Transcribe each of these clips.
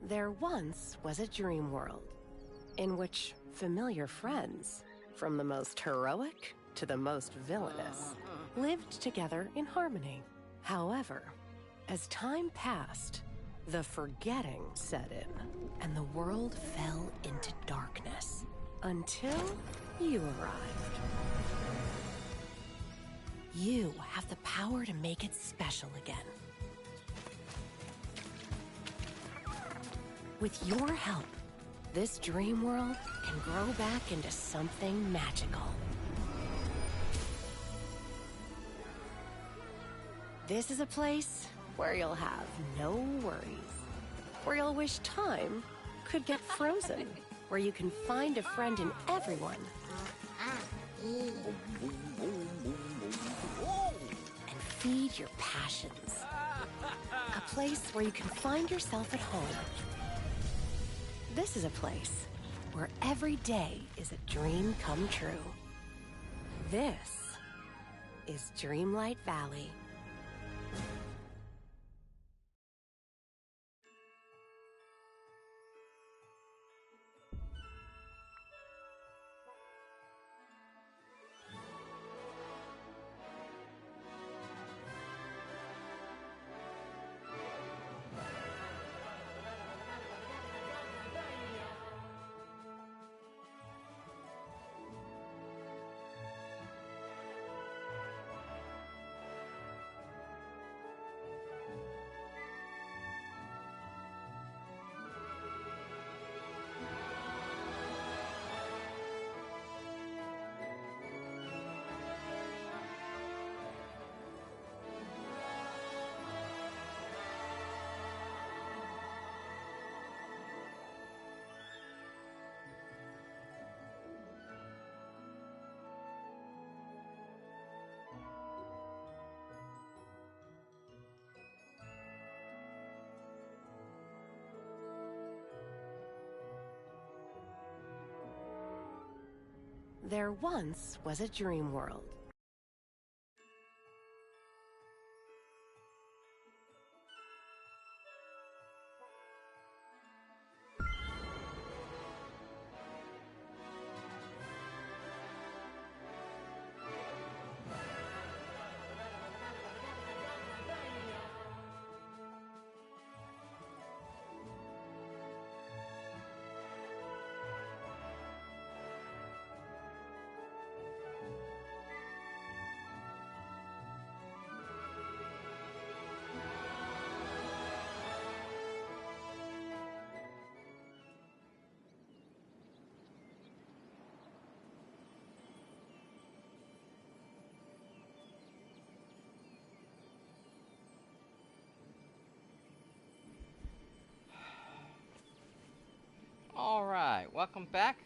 There once was a dream world in which familiar friends, from the most heroic to the most villainous, lived together in harmony. However, as time passed, the forgetting set in, and the world fell into darkness until you arrived. You have the power to make it special again. With your help, this dream world can grow back into something magical. This is a place where you'll have no worries, where you'll wish time could get frozen, where you can find a friend in everyone, and feed your passions. A place where you can find yourself at home. This is a place where every day is a dream come true. This is Dreamlight Valley. There once was a dream world. Alright, welcome back,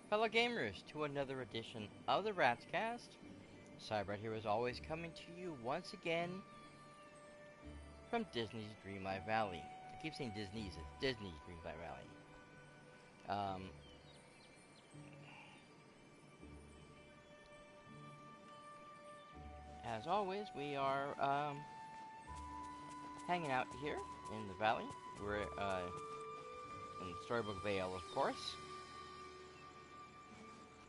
fellow gamers, to another edition of the Ratscast. Cybert here as always, coming to you once again from Disney's Dreamlight Valley. I keep saying Disney's, it's Disney's Dreamlight Valley. As always, we are hanging out here in the valley. We're in Storybook Vale, of course.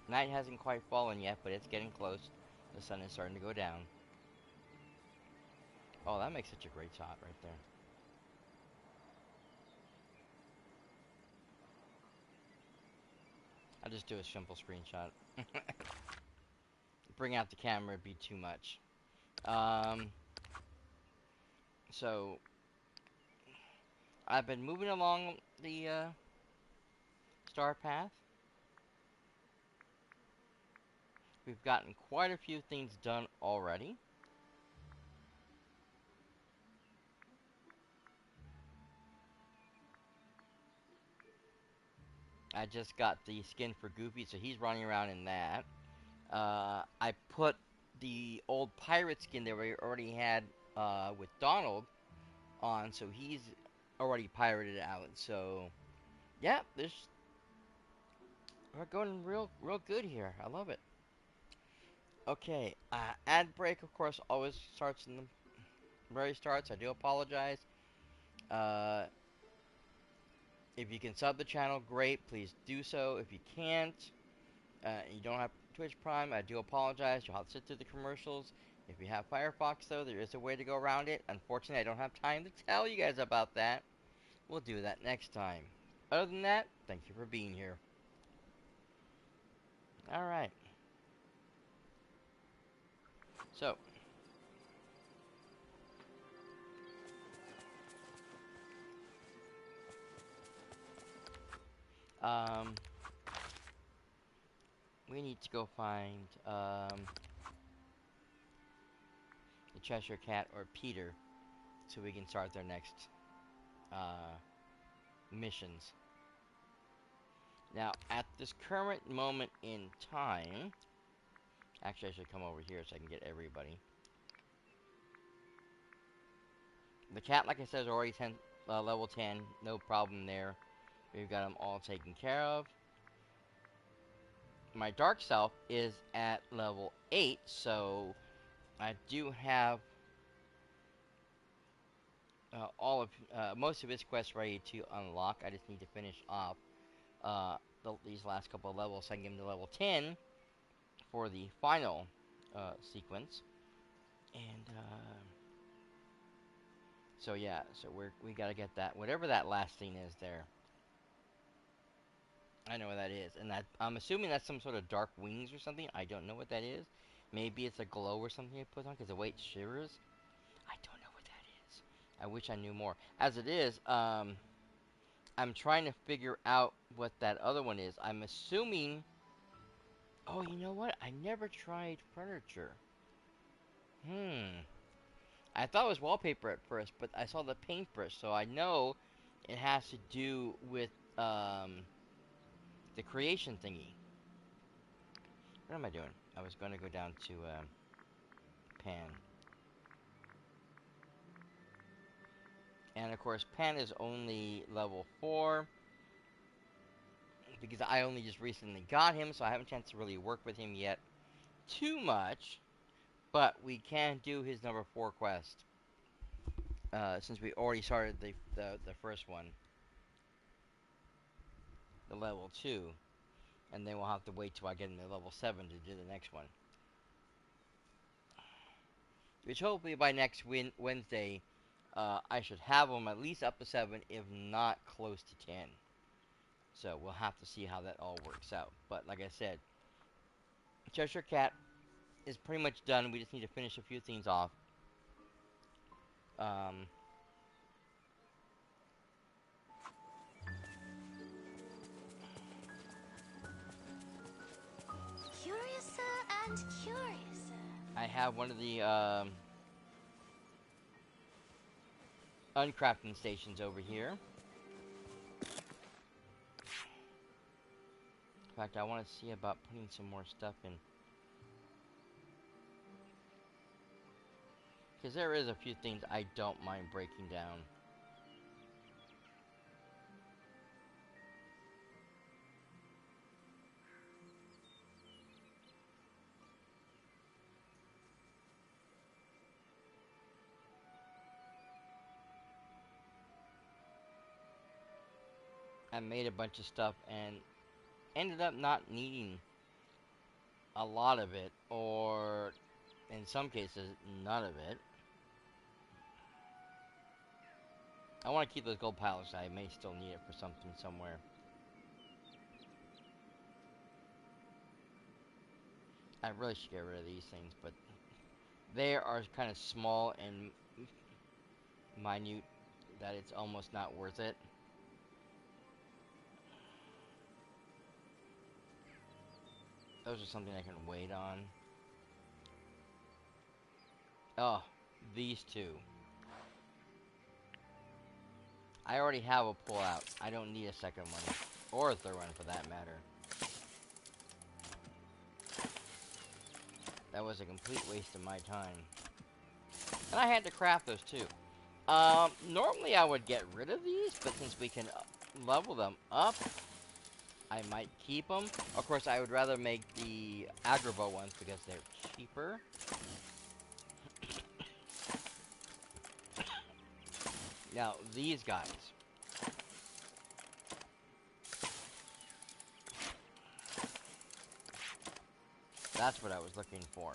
Night hasn't quite fallen yet, but it's getting close. The sun is starting to go down. Oh, that makes such a great shot right there. I'll just do a simple screenshot. Bring out the camera would be too much. So I've been moving along the star path. We've gotten quite a few things done already. I just got the skin for Goofy, so he's running around in that. I put the old pirate skin that we already had with Donald on, so he's already pirated out. So, yeah, we're going real good here. I love it. Okay, ad break, of course, always starts in the very starts. I do apologize. Uh, If you can sub the channel, great. Please do so. If you can't, you don't have Twitch Prime, I do apologize. You'll have to sit through the commercials. If you have Firefox, though, there is a way to go around it. Unfortunately, I don't have time to tell you guys about that. We'll do that next time. Other than that, thank you for being here. Alright. So. We need to go find, the Cheshire Cat or Peter so we can start their next, missions. Now, at this current moment in time, actually I should come over here so I can get everybody. The cat, like I said, is already level 10, no problem there. We've got them all taken care of. My dark self is at level 8, so I do have most of his quests ready to unlock. I just need to finish off these last couple of levels so I can get him to level 10 for the final sequence. And so yeah, so we gotta get that, whatever that last thing is there. I know what that is, and I'm assuming that's some sort of dark wings or something. I don't know what that is. Maybe it's a glow or something it puts on because the way it shivers. I don't know what that is. I wish I knew more. As it is, I'm trying to figure out what that other one is. I'm assuming. Oh, you know what? I never tried furniture. I thought it was wallpaper at first, but I saw the paintbrush, so I know it has to do with the creation thingy. What am I doing? I was going to go down to Pan. And of course, Pan is only level 4. Because I only just recently got him, so I haven't had a chance to really work with him yet too much. But we can do his number 4 quest. Since we already started the first one. The level 2. And then we'll have to wait till I get him to level 7 to do the next one. Which hopefully by next Wednesday, I should have him at least up to 7, if not close to 10. So we'll have to see how that all works out. But like I said, Cheshire Cat is pretty much done. We just need to finish a few things off. Curiouser and curiouser. I have one of the uncrafting stations over here. In fact, I want to see about putting some more stuff in. Because there is a few things I don't mind breaking down. I made a bunch of stuff and ended up not needing a lot of it, or in some cases, none of it. I want to keep those gold piles. I may still need it for something somewhere. I really should get rid of these things, but they are kind of small and minute that it's almost not worth it. Those are something I can wait on. Oh, these two. I already have a pull-out. I don't need a second one. Or a third one, for that matter. That was a complete waste of my time. And I had to craft those, too. Normally I would get rid of these, but since we can level them up, I might keep them. Of course, I would rather make the Agrabo ones because they're cheaper. Now, these guys. That's what I was looking for.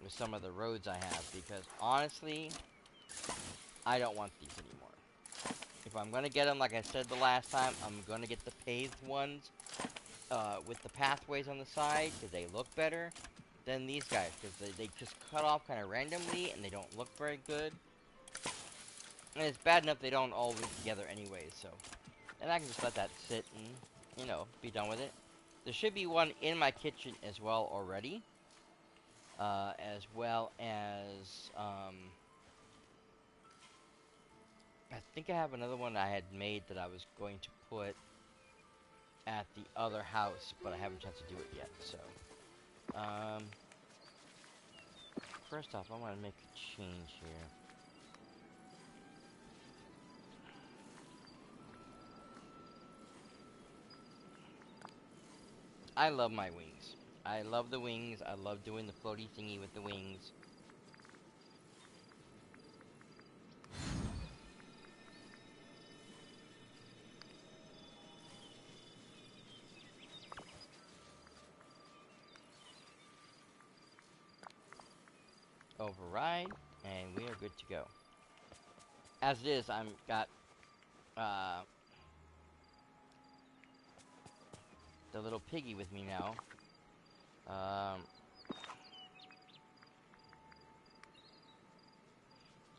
With some of the roads I have, because honestly, I don't want these anymore. If I'm gonna get them, like I said the last time, I'm gonna get the paved ones with the pathways on the side, because they look better than these guys, because they just cut off kind of randomly, and they don't look very good. And it's bad enough they don't all link together anyway, so. And I can just let that sit and, you know, be done with it. There should be one in my kitchen as well already. As well as, I think I have another one I had made that I was going to put at the other house, but I haven't had a chance to do it yet, so. First off, I want to make a change here. I love my wings. I love the wings. I love doing the floaty thingy with the wings. Override, and we are good to go. As it is, I'm got the little piggy with me now.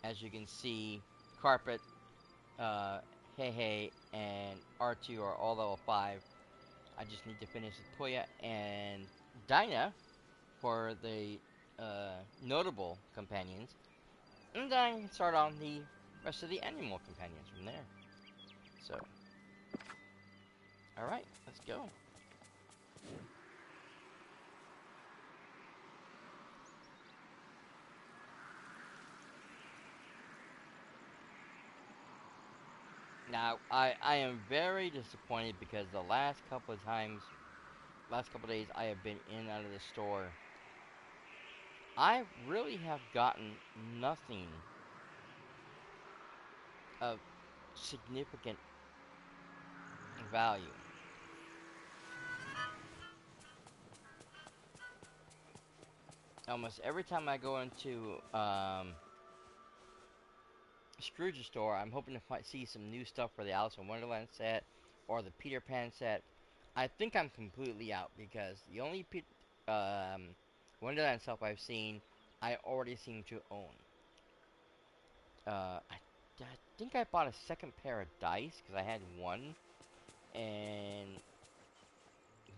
As you can see, Carpet, Hey Hey, and R2 are all level 5. I just need to finish with Poya and Dinah for the notable companions. And then I can start on the rest of the animal companions from there. So, alright, let's go. Now, I am very disappointed because the last couple of days I have been in and out of the store, I really have gotten nothing of significant value. Almost every time I go into Scrooge's store, I'm hoping to see some new stuff for the Alice in Wonderland set or the Peter Pan set. I think I'm completely out because the only Wonderland stuff I've seen, I already seem to own. I think I bought a second pair of dice because I had one, and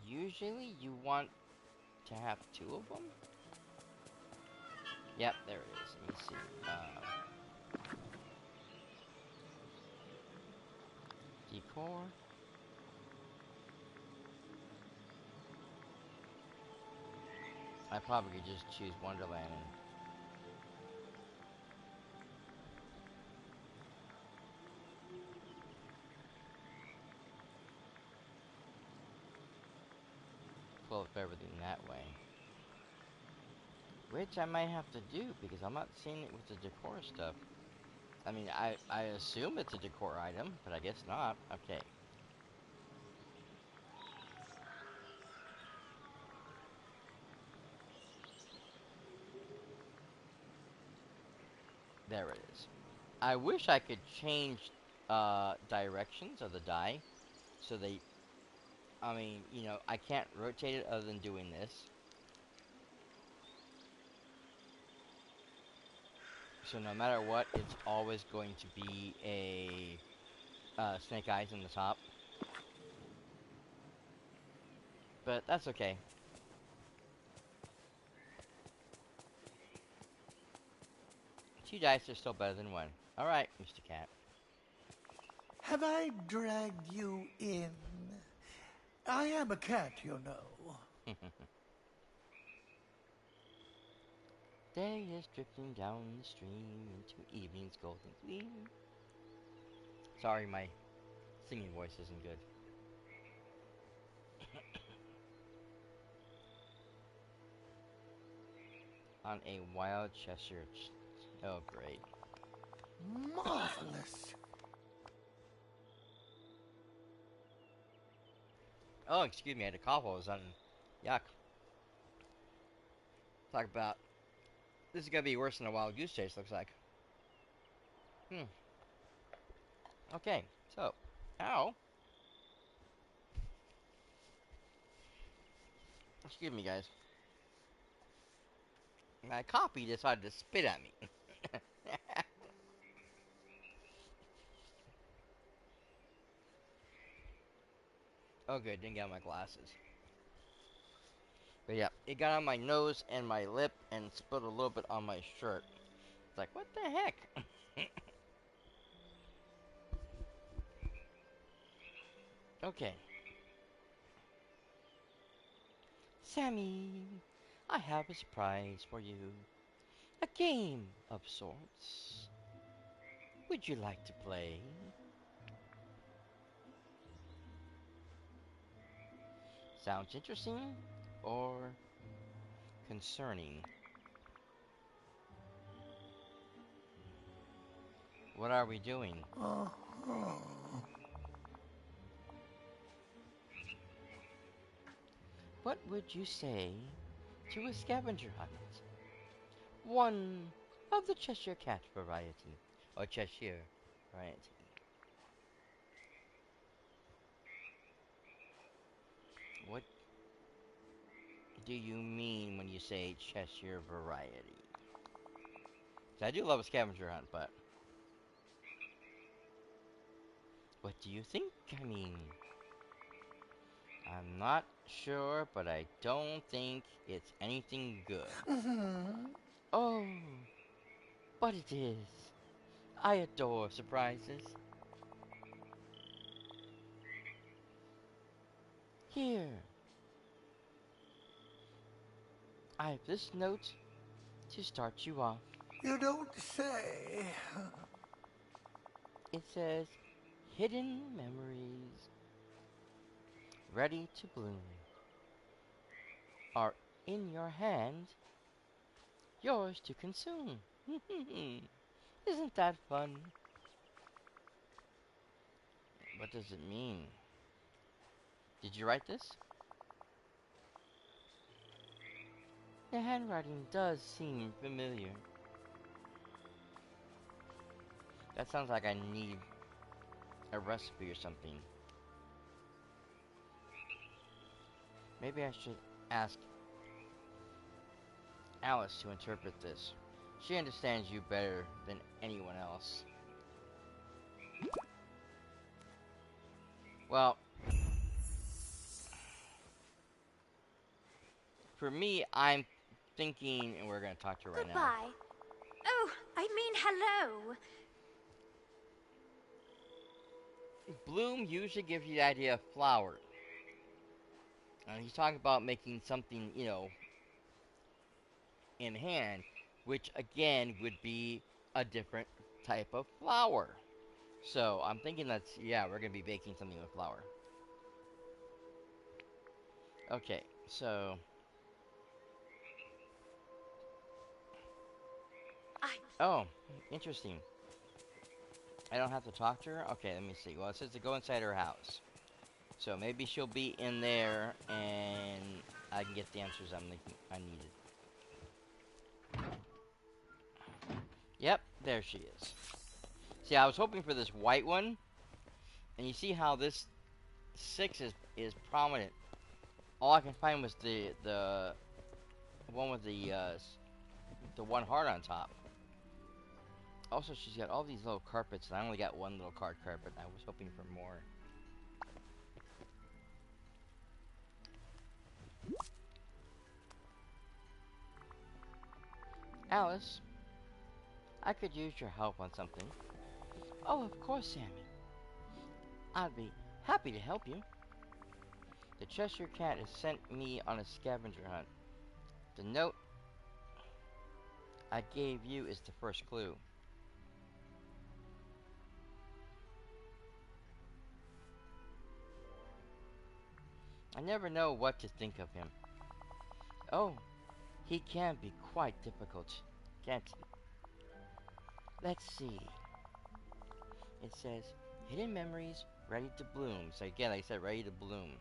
usually you want to have two of them. Yep, there it is. Let me see. Decor. I probably could just choose Wonderland and pull up everything that way. Which I might have to do because I'm not seeing it with the decor stuff. I mean, I assume it's a decor item, but I guess not. Okay. There it is. I wish I could change directions of the die so they, I mean, you know, I can't rotate it other than doing this. So no matter what, it's always going to be a snake eyes in the top. But that's okay. Two dice are still better than one. Alright, Mr. Cat. Have I dragged you in? I am a cat, you know. Day is drifting down the stream into evening's golden gleam. Sorry, my singing voice isn't good. On a wild Cheshire. Oh, great. Marvelous. Oh, excuse me, I had a cough all of a sudden. Yuck. Talk about. This is gonna be worse than a wild goose chase, looks like. Okay, so. Ow. Excuse me, guys. My copy decided to spit at me. Oh, good, didn't get on my glasses. But yeah, it got on my nose and my lip and spilled a little bit on my shirt. It's like, what the heck? Okay. Sammy, I have a surprise for you. A game of sorts. Would you like to play? Sounds interesting or concerning? What are we doing? What would you say to a scavenger hunt? One of the Cheshire Cat variety. Or Cheshire variety. What do you mean when you say Cheshire variety? 'Cause I do love a scavenger hunt, but what do you think I mean? I'm not sure, but I don't think it's anything good. Oh, but it is. I adore surprises. Here, I have this note to start you off. You don't say. It says, hidden memories, ready to bloom, are in your hand, yours to consume. Isn't that fun? What does it mean? Did you write this? The handwriting does seem familiar. That sounds like I need a recipe or something. Maybe I should ask Alice to interpret this. She understands you better than anyone else. Well, for me, I'm thinking, and we're going to talk to her right now. Goodbye. Oh, I mean hello. Bloom usually gives you the idea of flower. And he's talking about making something, you know, in hand, which again would be a different type of flour. So I'm thinking that's, yeah, we're going to be baking something with flour. Okay, so. Oh, interesting. I don't have to talk to her? Okay, let me see. Well, it says to go inside her house. So maybe she'll be in there and I can get the answers I needed. Yep, there she is. See, I was hoping for this white one. And you see how this 6 is prominent. All I can find was the one with the one heart on top. Also, she's got all these little carpets, and I only got one little card carpet. I was hoping for more. Alice, I could use your help on something. Oh, of course, Sammy. I'd be happy to help you. The Cheshire Cat has sent me on a scavenger hunt. The note I gave you is the first clue. I never know what to think of him. Oh, he can be quite difficult, can't he? Let's see. It says, hidden memories, ready to bloom. So again, like I said, ready to bloom.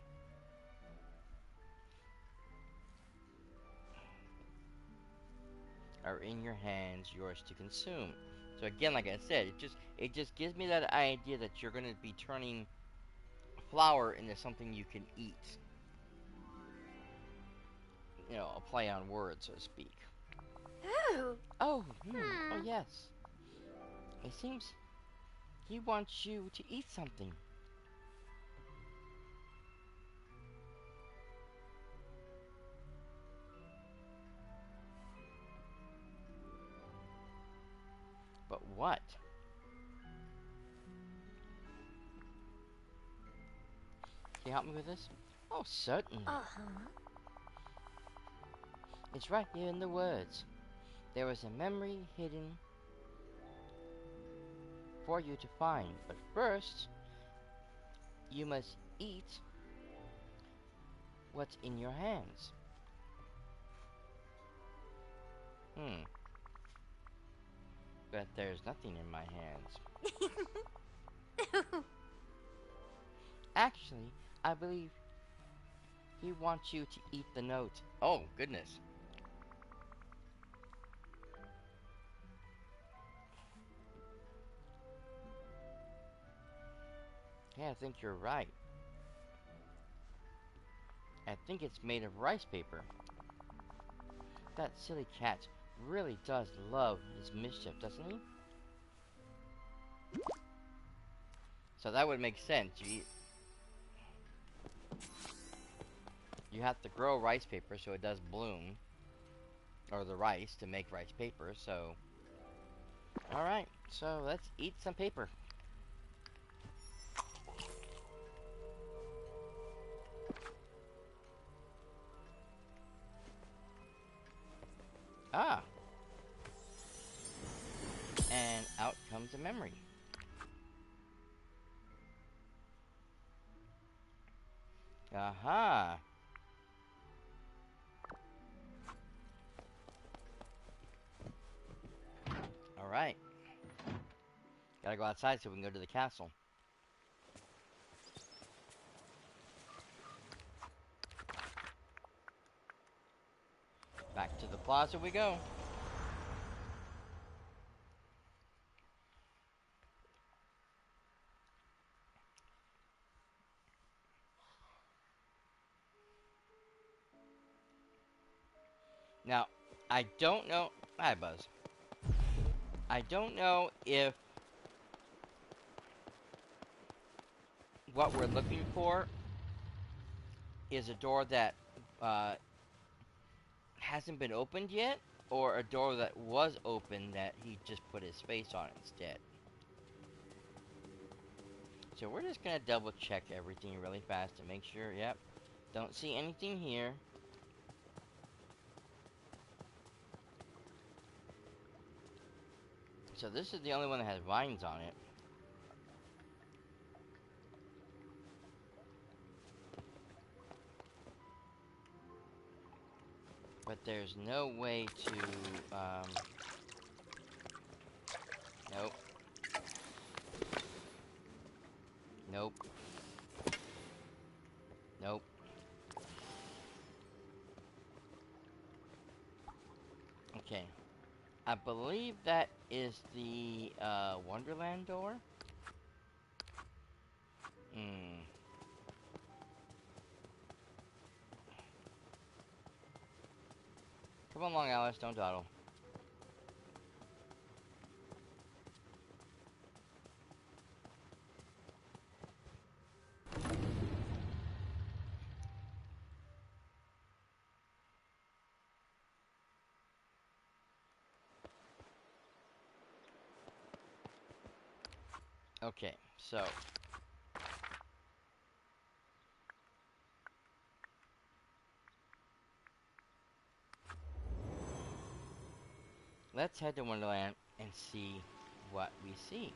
are in your hands, yours to consume. So again, like I said, it just gives me that idea that you're going to be turning flour into something you can eat. You know, a play on words, so to speak. Oh. Oh, oh yes. It seems he wants you to eat something. But what? Can you help me with this? Oh, certainly. Uh-huh. It's right here in the words. There is a memory hidden for you to find. But first, you must eat what's in your hands. But there's nothing in my hands. Actually, I believe he wants you to eat the note. Oh, goodness. Yeah, I think you're right. I think it's made of rice paper. That silly cat really does love his mischief, doesn't he? So that would make sense. You have to grow rice paper so it does bloom. Or the rice to make rice paper, so... Alright, so let's eat some paper. Ah! And out comes a memory. Aha! Alright. Gotta go outside so we can go to the castle. Back to the plaza we go. Now, I don't know... Hi, Buzz. I don't know if what we're looking for is a door that hasn't been opened yet, or a door that was open that he just put his face on instead. So we're just gonna double check everything really fast to make sure. Yep, don't see anything here. So this is the only one that has vines on it. But there's no way to, nope. Nope. Nope. Okay. I believe that is the, Wonderland door? Come along, Alice, don't dawdle. Okay, so... let's head to Wonderland and see what we see.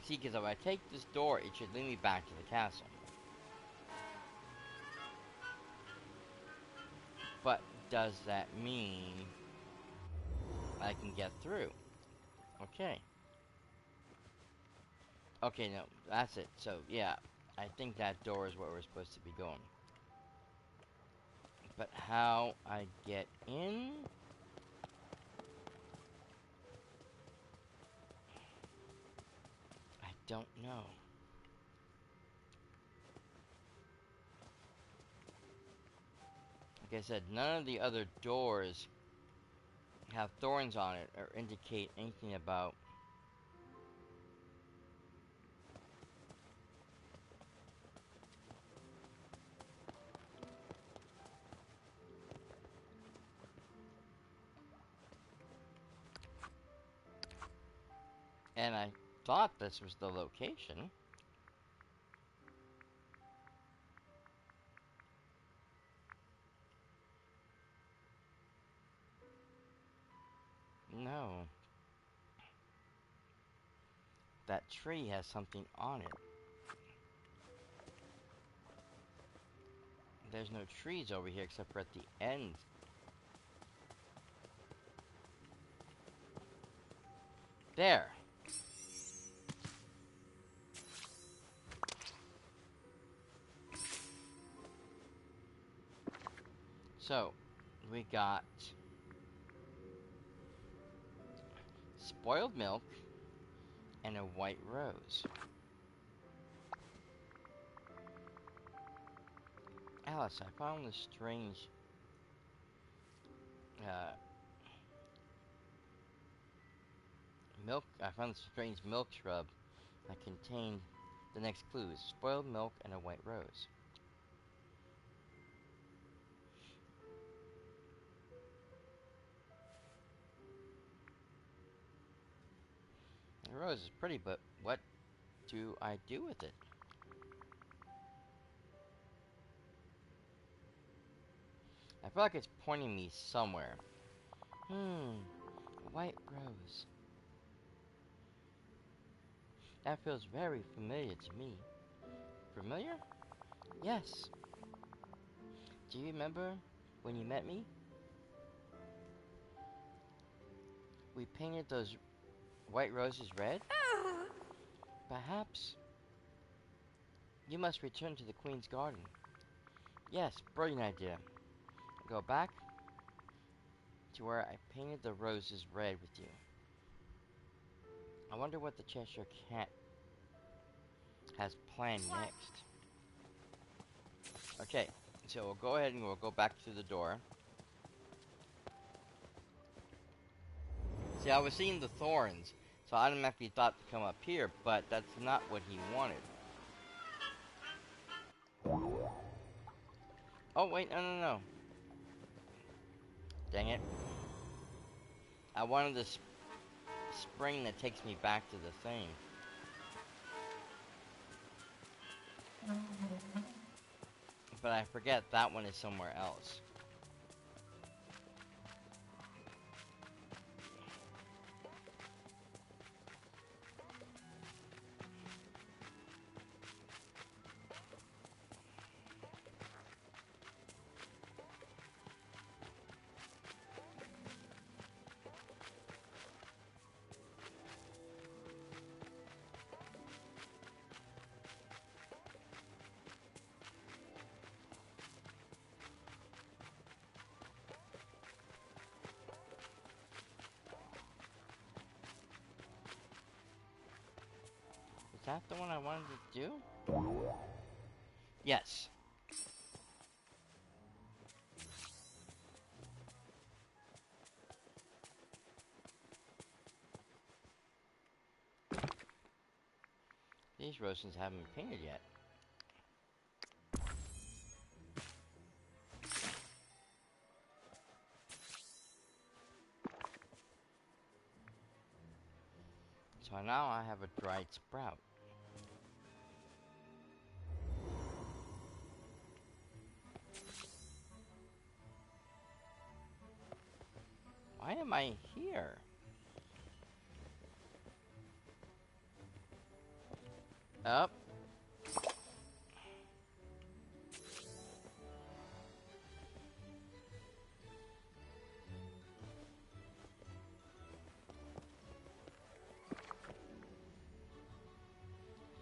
See, because if I take this door, it should lead me back to the castle. But does that mean I can get through? Okay. Okay, no, that's it. So, yeah, I think that door is where we're supposed to be going. But how I get in? I don't know. Like I said, none of the other doors have thorns on it or indicate anything about and I thought this was the location. No. That tree has something on it. There's no trees over here except for at the end. There. So, we got spoiled milk and a white rose. Alice, I found this strange milk shrub that contained the next clues: spoiled milk and a white rose. The rose is pretty, but what do I do with it? I feel like it's pointing me somewhere. A white rose. That feels very familiar to me. Familiar? Yes. Do you remember when you met me? We painted those white roses red? Perhaps you must return to the Queen's Garden. Yes, brilliant idea. Go back to where I painted the roses red with you. I wonder what the Cheshire Cat has planned next. Okay, so we'll go ahead and we'll go back to the door. See, I was seeing the thorns, so I automatically thought to come up here, but that's not what he wanted. Oh, wait, no. Dang it. I wanted this spring that takes me back to the thing. But I forget that one is somewhere else. Is that the one I wanted to do? Yes. These roses haven't been painted yet. So now I have a dried sprout. Why am I here? Up.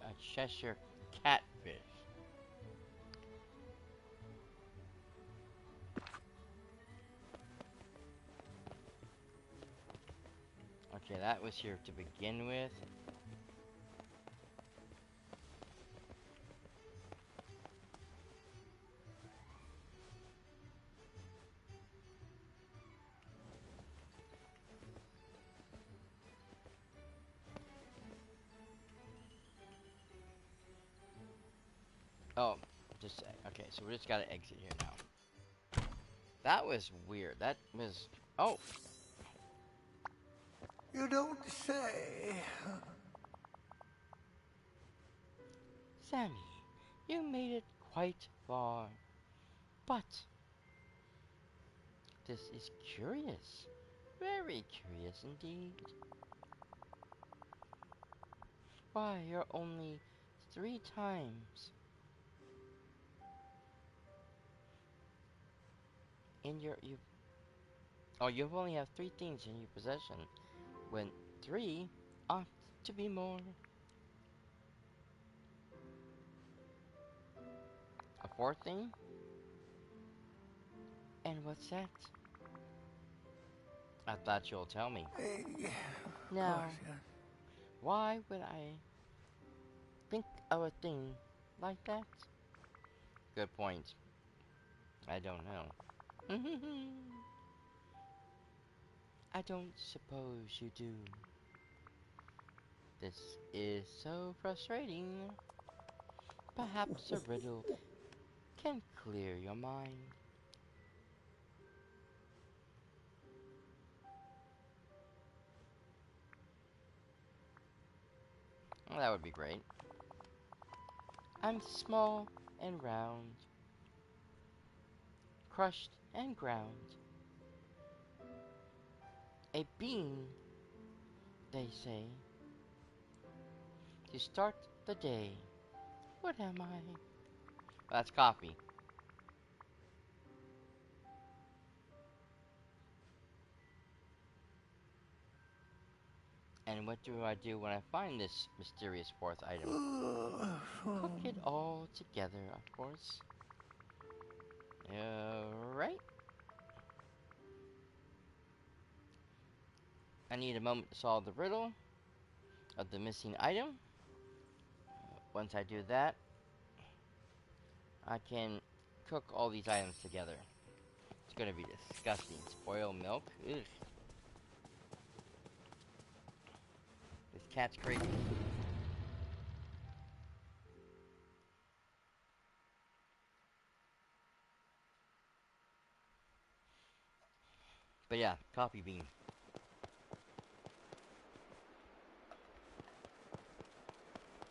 A Cheshire catfish. was here to begin with. Oh, just okay. So we just gotta exit here now. That was weird. That was. Oh, You don't say. Sammy, you made it quite far. But this is curious. Very curious indeed. Why, you're only 3 times in your you only have 3 things in your possession, when 3 ought to be more. A 4th thing? And what's that? I thought you'll tell me. Of Now, course, yeah. why would I think of a thing like that? Good point. I don't know. I don't suppose you do. This is so frustrating. Perhaps a riddle can clear your mind. Well, that would be great. I'm small and round, crushed and ground. A bean, they say, to start the day. What am I? That's coffee. And what do I do when I find this mysterious 4th item? Cook it all together, of course. Alright. I need a moment to solve the riddle of the missing item. Once I do that, I can cook all these items together. It's gonna be disgusting. Spoiled milk. Ugh. This cat's crazy. But yeah, coffee bean.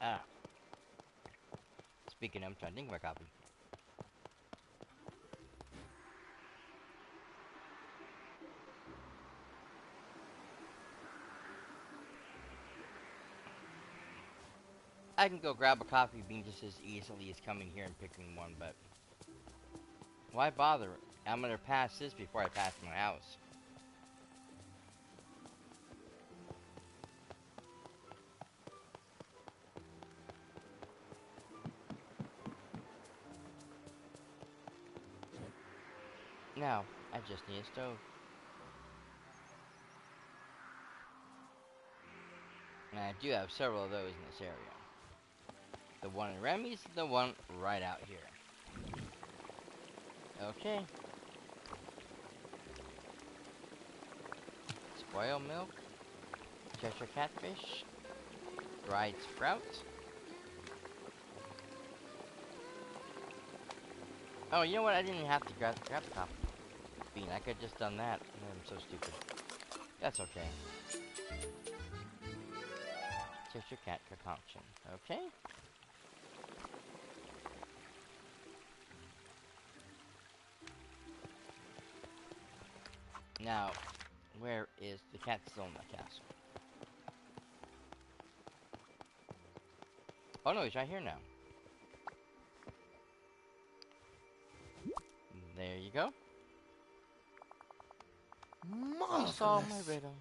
Ah. Speaking of, I'm trying to think of my coffee. I can go grab a coffee bean just as easily as coming here and picking one, but why bother? I'm gonna pass this before I pass my house. Now, I just need a stove. And I do have several of those in this area. The one in Remy's, the one right out here. Okay. Spoiled milk, Cheshire catfish, dried sprout. Oh, you know what? I didn't have to grab the coffee bean. I could have just done that. I'm so stupid. That's okay. Cheshire cat concoction. Okay. Now, where is the cat still in the castle? Oh no, he's right here now. There you go. You saw my Marvelous. riddle.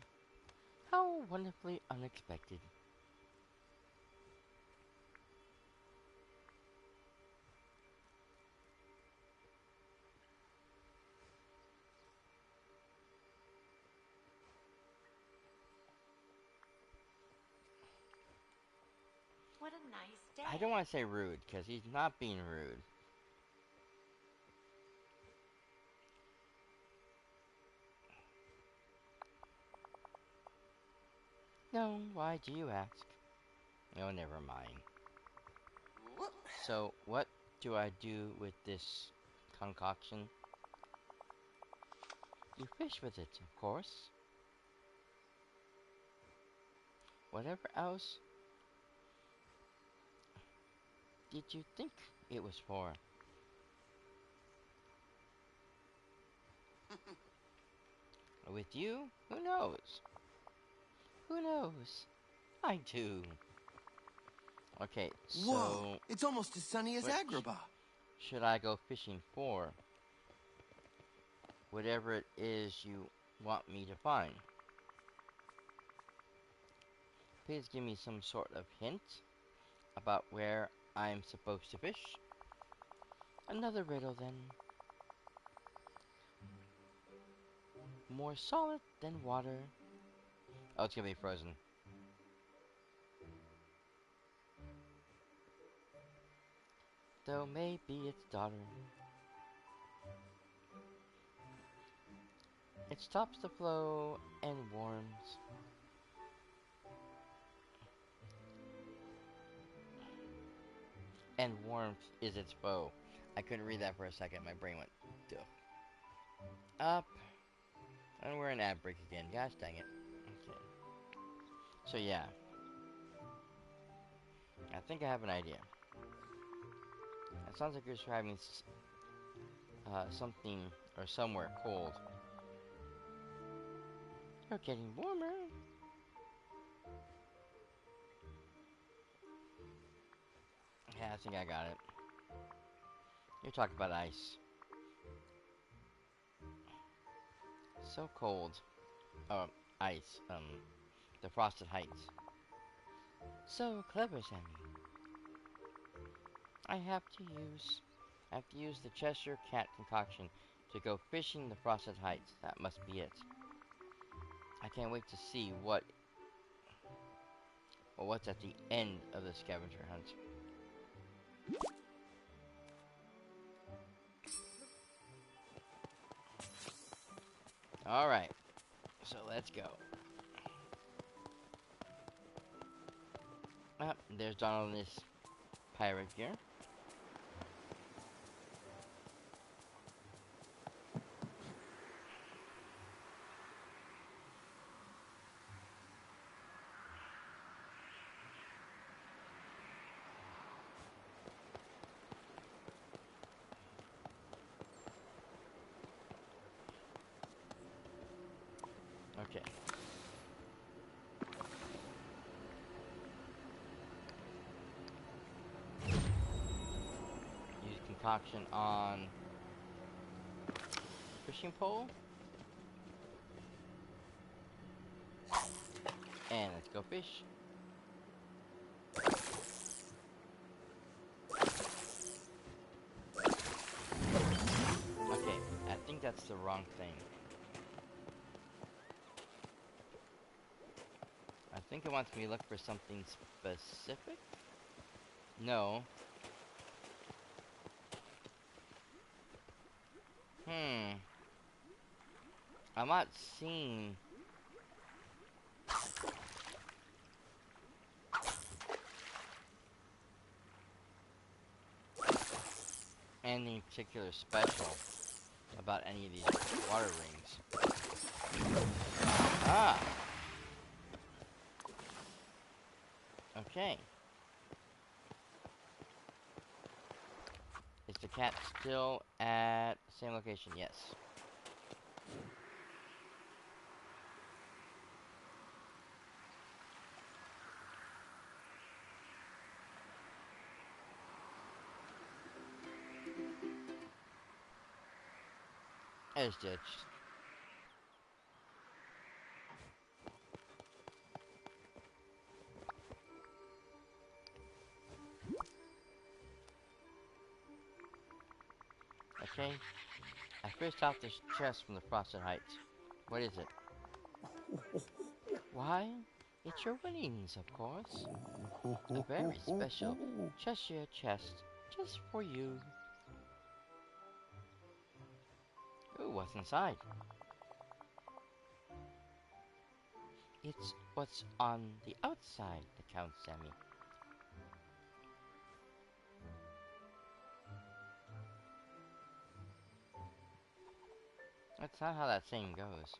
How wonderfully unexpected. What a nice day. I don't want to say rude, because he's not being rude. No, why do you ask? Oh, never mind. So, what do I do with this concoction? You fish with it, of course. Whatever else did you think it was for? With you? Who knows? Who knows? I do. Okay, so... Whoa! It's almost as sunny as which Agrabah. should I go fishing for? Whatever it is you want me to find. Please give me some sort of hint about where I'm supposed to fish. Another riddle then. More solid than water. Oh, it's gonna be frozen. Though maybe its daughter. It stops the flow and warms. And warmth is its foe. I couldn't read that for a second. My brain went duh. Up. And we're in ad break again. Gosh dang it. Okay. So yeah. I think I have an idea. It sounds like you're describing something or somewhere cold. You're getting warmer. Yeah, I think I got it. You're talking about ice. So cold. Oh, ice. The Frosted Heights. So clever, Sammy. I have to use the Cheshire Cat concoction to go fishing the Frosted Heights. That must be it. I can't wait to see what's at the end of the scavenger hunt. Alright, so let's go. Ah, there's Donald in his pirate gear. Okay. Use concoction on fishing pole. And let's go fish. Okay, I think that's the wrong thing. I think it wants me to look for something specific? No. I'm not seeing... anything particular special about any of these water rings. Ah! Okay. Is the cat still at the same location? Yes. It's ditched. Okay. I fished out this chest from the Frosted Heights. What is it? Why It's your winnings, of course. A very special Cheshire chest just for you. Ooh, what's inside? It's what's on the outside that counts, Sammy. That's not how that saying goes.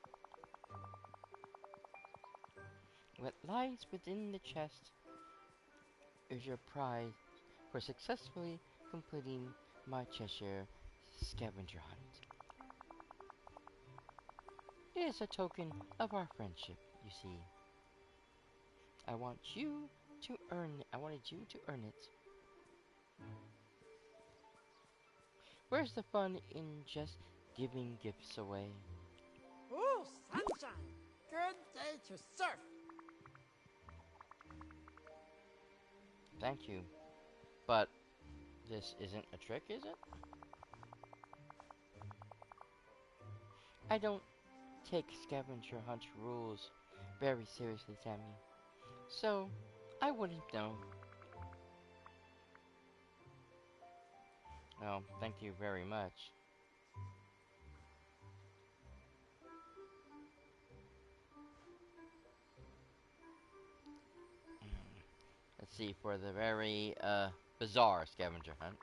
What lies within the chest is your prize for successfully completing my Cheshire scavenger hunt. It is a token of our friendship, you see. I wanted you to earn it. Where's the fun in just giving gifts away? Ooh, sunshine! Good day to surf! Thank you. But this isn't a trick, is it? I don't take scavenger hunt rules very seriously, Sammy. So, I wouldn't know. Oh, thank you very much. Let's see, for the very, bizarre scavenger hunt.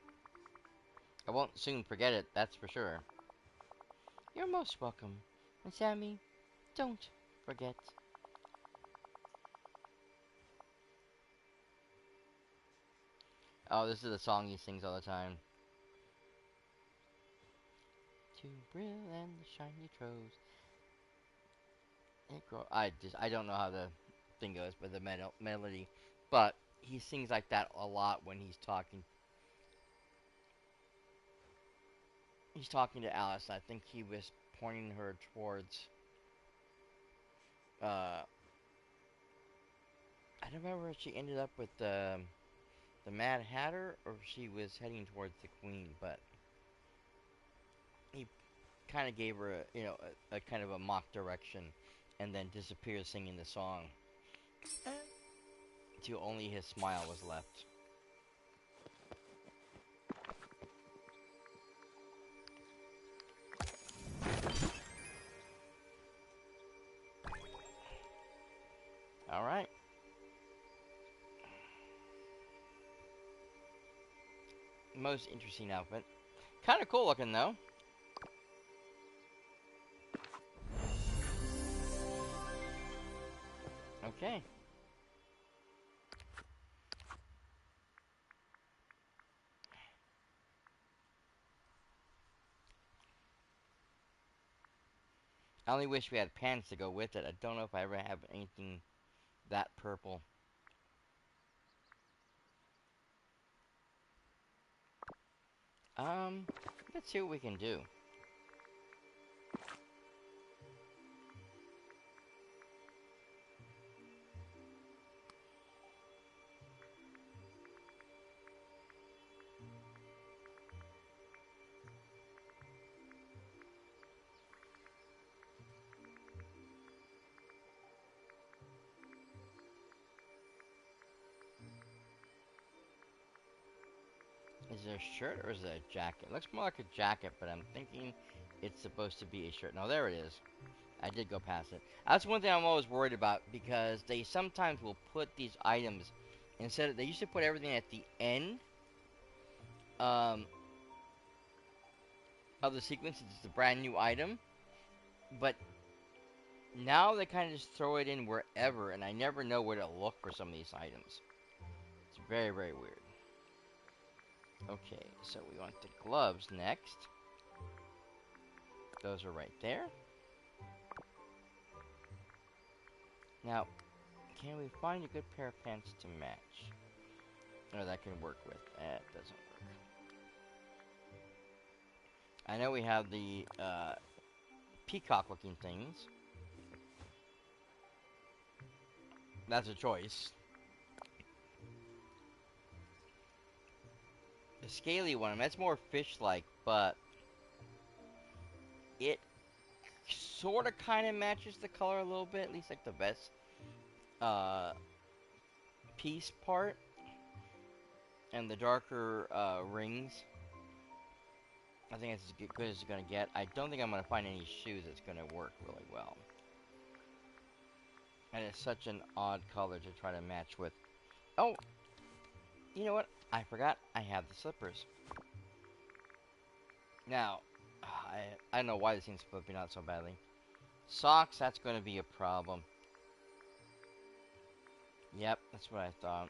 I won't soon forget it, that's for sure. You're most welcome. And Sammy, don't forget. Oh, this is the song he sings all the time. To brill and the shiny troves. I don't know how the thing goes, but the melody. But he sings like that a lot when he's talking. He's talking to Alice. I think he was pointing her towards. I don't remember if she ended up with the Mad Hatter or if she was heading towards the Queen, but he kind of gave her a kind of a mock direction, and then disappeared singing the song until only his smile was left. All right. Most interesting outfit. Kind of cool looking though. Okay. I only wish we had pants to go with it. I don't know if I ever have anything that purple. Let's see what we can do. Is it a shirt or is it a jacket? It looks more like a jacket, but I'm thinking it's supposed to be a shirt. No, there it is. I did go past it. That's one thing I'm always worried about because they sometimes will put these items instead of they used to put everything at the end um, of the sequence. It's a brand new item, but now they kind of just throw it in wherever, and I never know where to look for some of these items. It's very, very weird. Okay, so we want the gloves next. Those are right there. Now, can we find a good pair of pants to match? Or that can work with. That doesn't work. I know we have the peacock-looking things. That's a choice. The scaly one, that's more fish-like, but it sort of kind of matches the color a little bit, at least like the vest. uh, piece part and the darker rings. I think it's as good as it's gonna get. I don't think I'm gonna find any shoes that's gonna work really well. And it's such an odd color to try to match with. Oh, you know what? I forgot I have the slippers. Now, I don't know why this thing's flipping out so badly. Socks, that's going to be a problem. Yep, that's what I thought.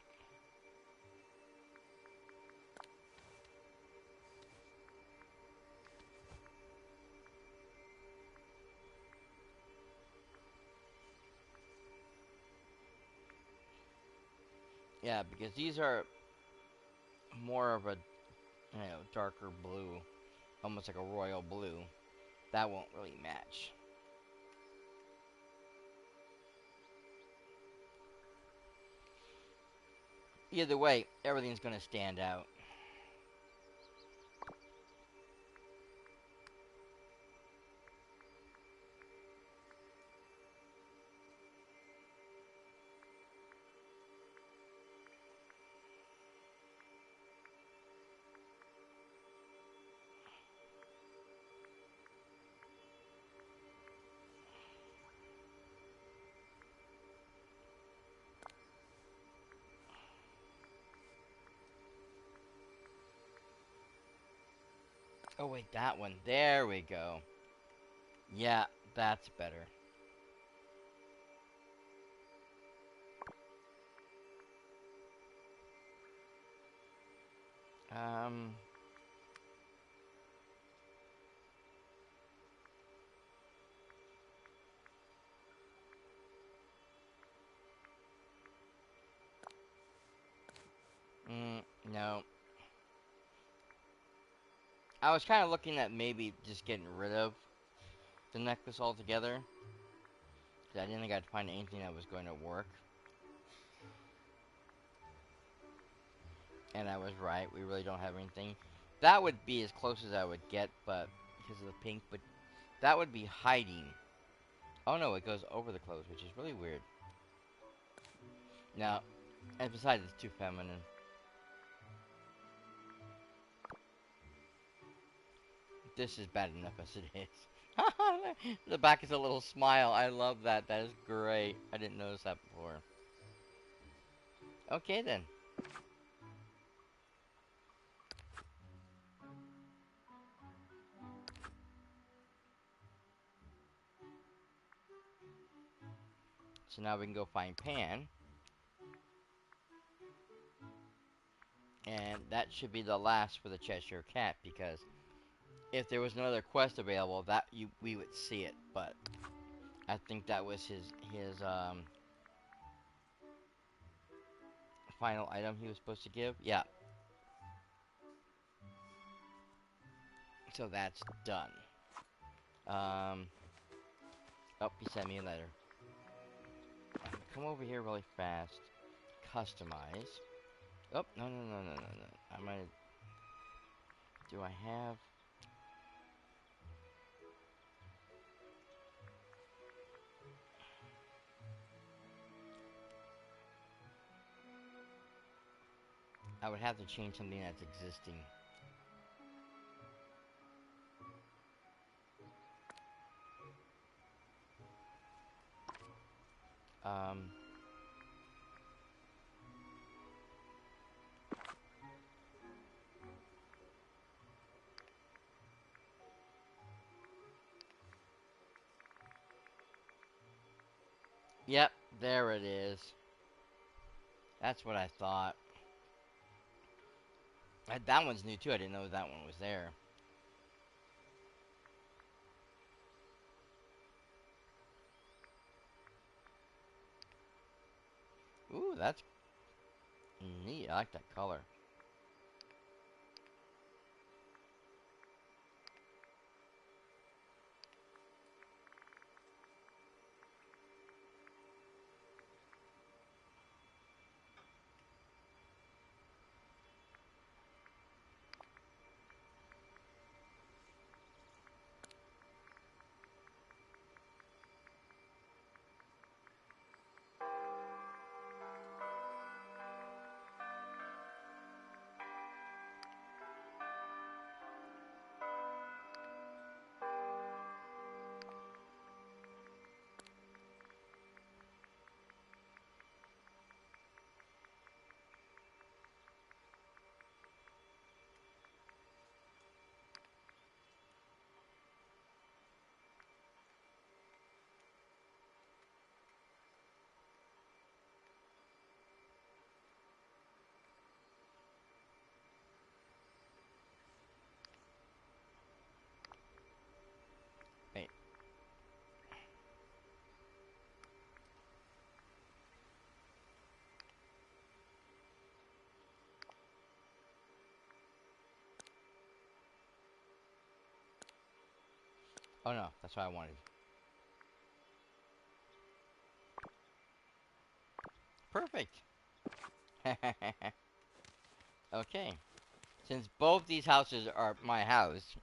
Yeah, because these are more of a, darker blue. Almost like a royal blue. That won't really match. Either way, everything's going to stand out. Oh, wait, that one. There we go. Yeah, that's better. Um... no. I was kind of looking at maybe just getting rid of the necklace altogether. Because I didn't think I'd find anything that was going to work. And I was right. We really don't have anything. That would be as close as I would get, but because of the pink. But that would be hiding. Oh no, it goes over the clothes, which is really weird. Now, and besides, it's too feminine. This is bad enough as it is. The back is a little smile. I love that. That is great. I didn't notice that before. Okay then. So now we can go find Pan. And that should be the last for the Cheshire Cat, because if there was another quest available, we would see it. But I think that was his final item he was supposed to give. Yeah. So that's done. Oh, he sent me a letter. Come over here really fast. Customize. Oh, no. I might. Do I have? I would have to change something that's existing. Um. Yep, there it is. That's what I thought. That one's new too. I didn't know that one was there. Ooh, that's neat. I like that color. Oh no, that's what I wanted. Perfect. Okay. Since both these houses are my house,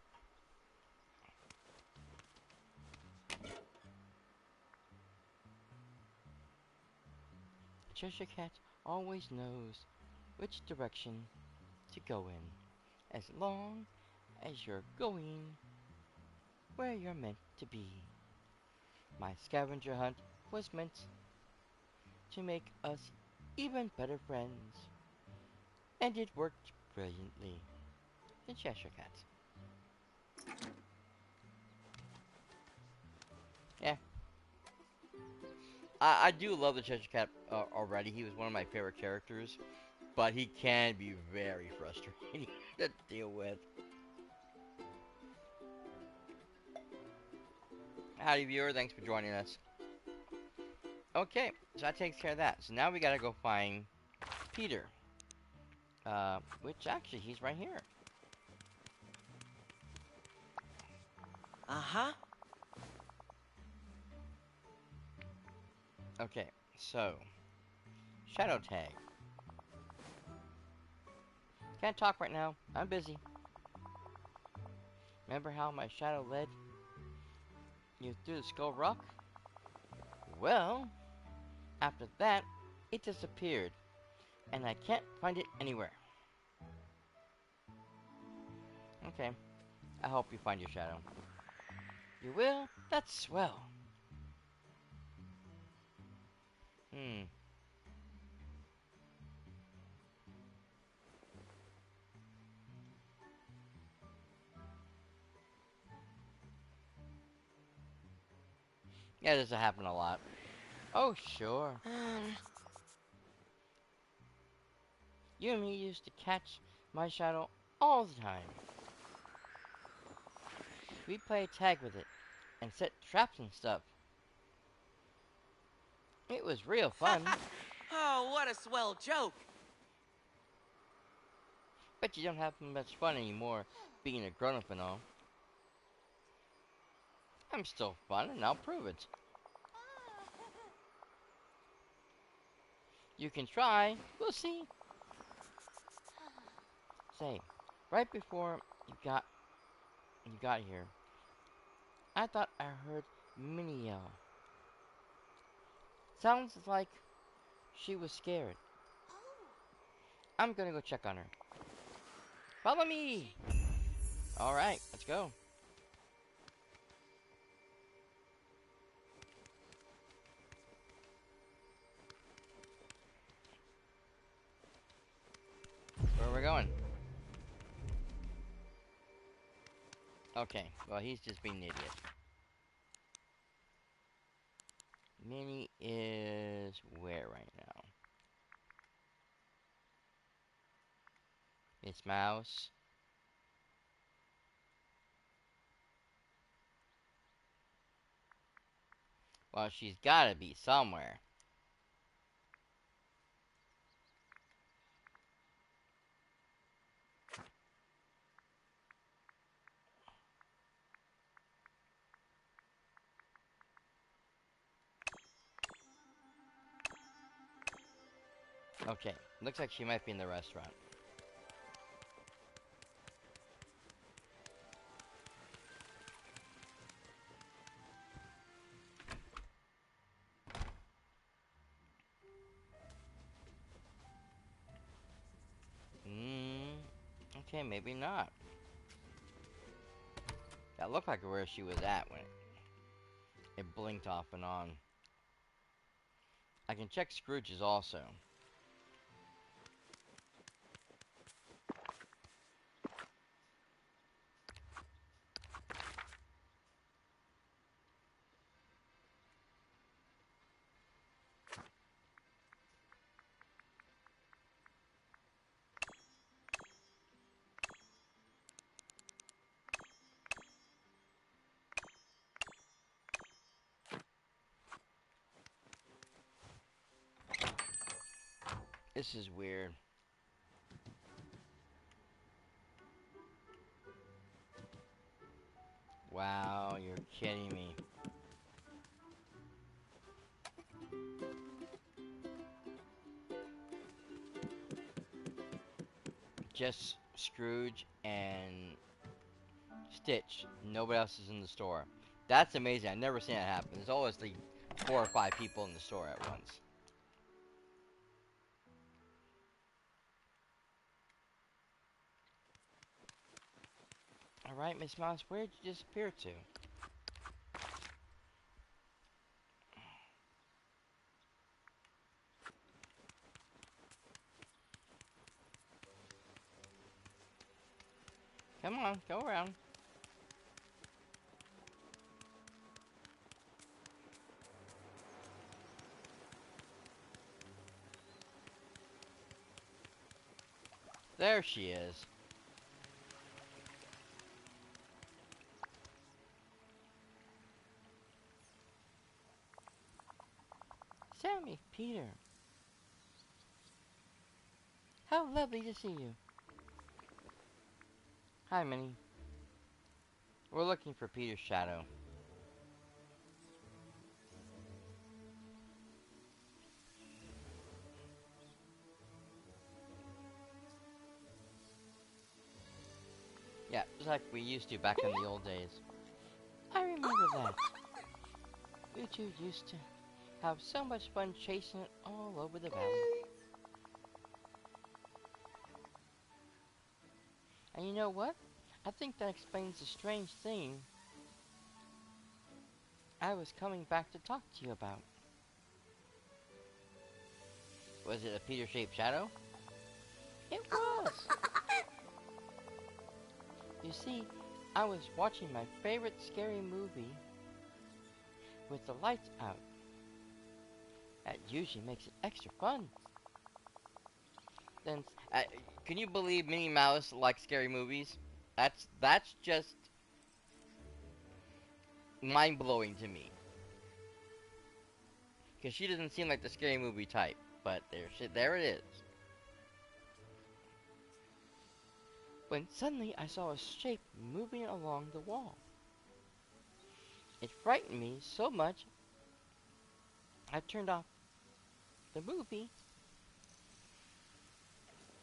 Cheshire Cat always knows which direction to go in, as long as you're going where you're meant to be. My scavenger hunt was meant to make us even better friends, and it worked brilliantly. The Cheshire Cat. Yeah, I do love the Cheshire Cat already. He was one of my favorite characters, but he can be very frustrating to deal with. Howdy, viewer. Thanks for joining us. Okay, so that takes care of that. So now we gotta go find Peter. Which actually, he's right here. Uh-huh. Okay, so Shadow Tag. Can't talk right now. I'm busy. Remember how my shadow led you through the Skull Rock? Well, after that, it disappeared, and I can't find it anywhere. Okay, I hope you find your shadow. You will? That's swell. Hmm. Yeah, this will happen a lot. Oh, sure. You and me used to catch my shadow all the time. We play tag with it and set traps and stuff. It was real fun. Oh, what a swell joke. Bet you don't have much fun anymore being a grown-up and all. I'm still fun and I'll prove it. You can try. We'll see. Say, right before you got here, I thought I heard Minnie yell. Sounds like she was scared. I'm gonna go check on her. Follow me! Alright, let's go. Where are we going? Okay, well, he's just being an idiot. Minnie is where right now? Miss Mouse. Well, she's gotta be somewhere. Okay, looks like she might be in the restaurant. Okay, maybe not. That looked like where she was at when it blinked off and on. I can check Scrooge's also. This is weird. Wow, you're kidding me. Just Scrooge and Stitch. Nobody else is in the store. That's amazing. I've never seen that happen. There's always like 4 or 5 people in the store at once. Alright, Miss Mouse, where'd you disappear to? Come on, go around. There she is. Sammy, Peter. How lovely to see you. Hi, Minnie. We're looking for Peter's shadow. Yeah, just like we used to back in the old days. I remember that. You two used to have so much fun chasing it all over the valley. And you know what? I think that explains the strange thing I was coming back to talk to you about. Was it a Peter-shaped shadow? It was! You see, I was watching my favorite scary movie with the lights out. That usually makes it extra fun. Then, can you believe Minnie Mouse likes scary movies? That's just mind-blowing to me. Because she doesn't seem like the scary movie type. But there it is. When suddenly I saw a shape moving along the wall. It frightened me so much, I turned off the movie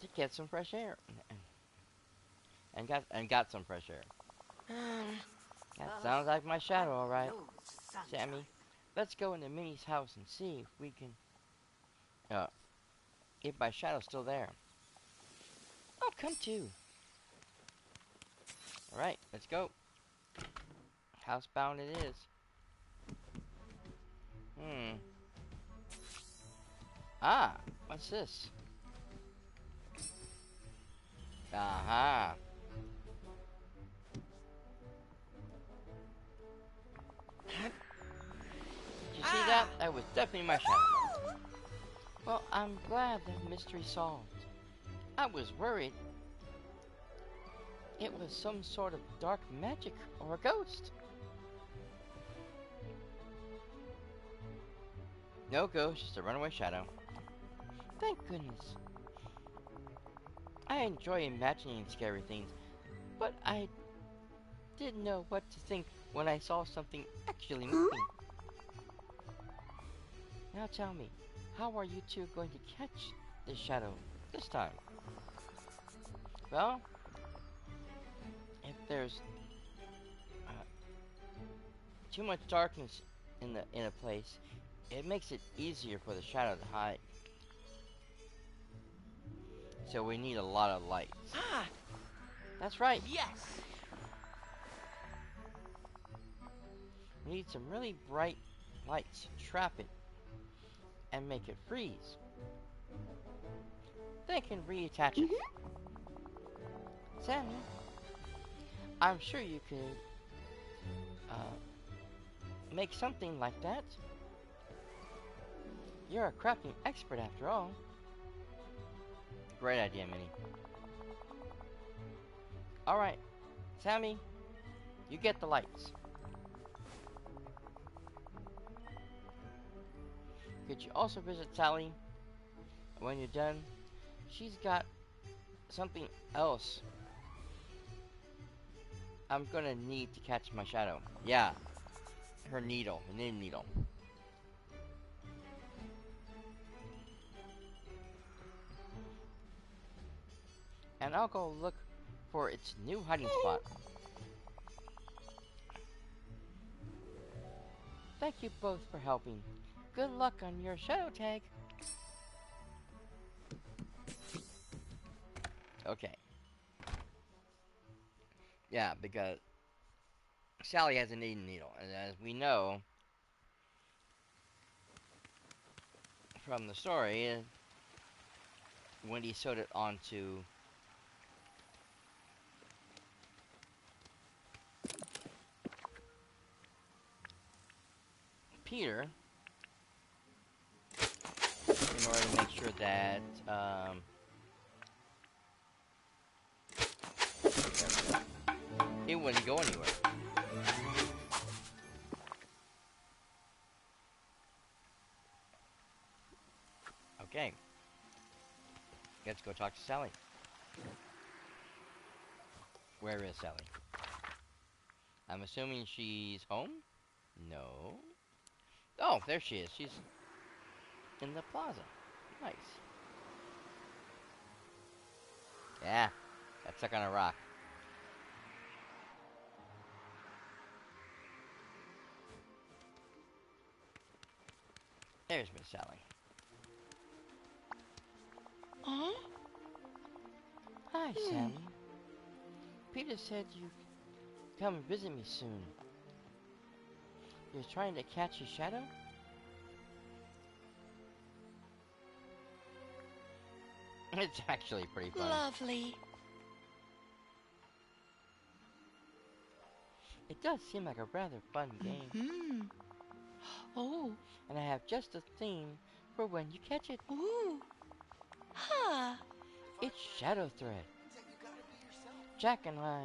to get some fresh air. And got some fresh air. That sounds like my shadow, alright. Sammy, let's go into Minnie's house and see if we can... if my shadow's still there. Oh, come too. Alright, let's go. Housebound it is. Ah, what's this? Aha. Did you see that? That was definitely my shadow. Well, I'm glad that mystery solved. I was worried it was some sort of dark magic or a ghost. No ghost, just a runaway shadow. Thank goodness. I enjoy imagining scary things, but I didn't know what to think when I saw something actually moving. Now tell me, how are you two going to catch this shadow this time? Well, if there's too much darkness in a place, it makes it easier for the shadow to hide. So we need a lot of lights. That's right. Yes! We need some really bright lights to trap it and make it freeze. Then can reattach it. Sammy, I'm sure you could make something like that. You're a crafting expert after all. Great idea, Minnie. Alright, Sammy, you get the lights. Could you also visit Sally when you're done? She's got something else I'm gonna need to catch my shadow. Yeah, her needle, her knitting needle. And I'll go look for its new hiding spot. Thank you both for helping. Good luck on your shadow tag. Okay. Yeah, because Sally has a knitting needle, and as we know from the story, Wendy sewed it onto Peter in order to make sure that it wouldn't go anywhere. Okay. Let's go talk to Sally. Where is Sally? I'm assuming she's home? No. Oh, there she is. She's in the plaza. Nice. Yeah, got stuck on a rock. There's Miss Sally. Huh? Hi, Sally. Peter said you'd come and visit me soon. You're trying to catch your shadow? It's actually pretty fun. Lovely. It does seem like a rather fun game. Hmm. Oh. And I have just the theme for when you catch it. Ooh. Huh. It's Shadow Thread. Jack and I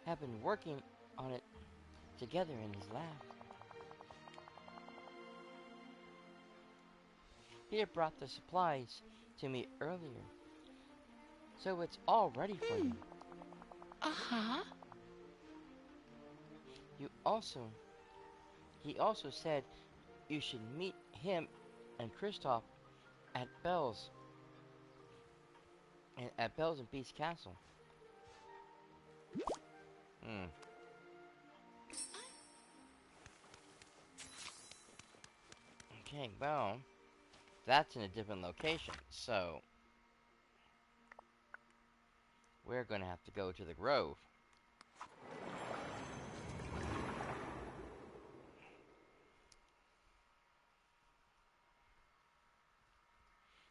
have been working on it together in his lab. Peter brought the supplies to me earlier, so it's all ready for you. Uh-huh. He also said you should meet him and Kristoff at Belle's and Beast Castle. Okay, well, that's in a different location, so we're gonna have to go to the Grove.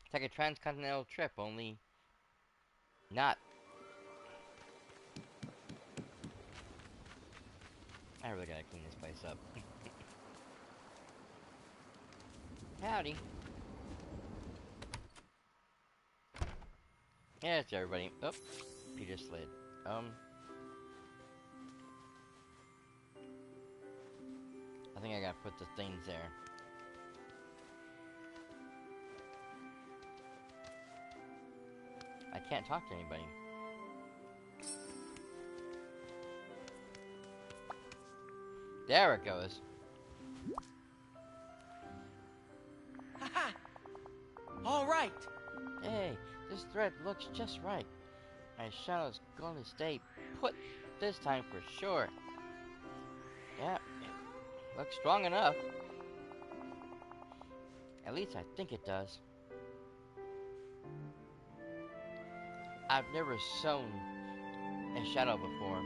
It's like a transcontinental trip, only not. I really gotta clean this place up. Howdy. Yeah, it's everybody. Oh, Peter slid. I think I gotta put the things there. I can't talk to anybody. There it goes. Haha! All right. Hey, this thread looks just right. My shadow's gonna stay put this time for sure. Yeah, it looks strong enough. At least I think it does. I've never sewn a shadow before.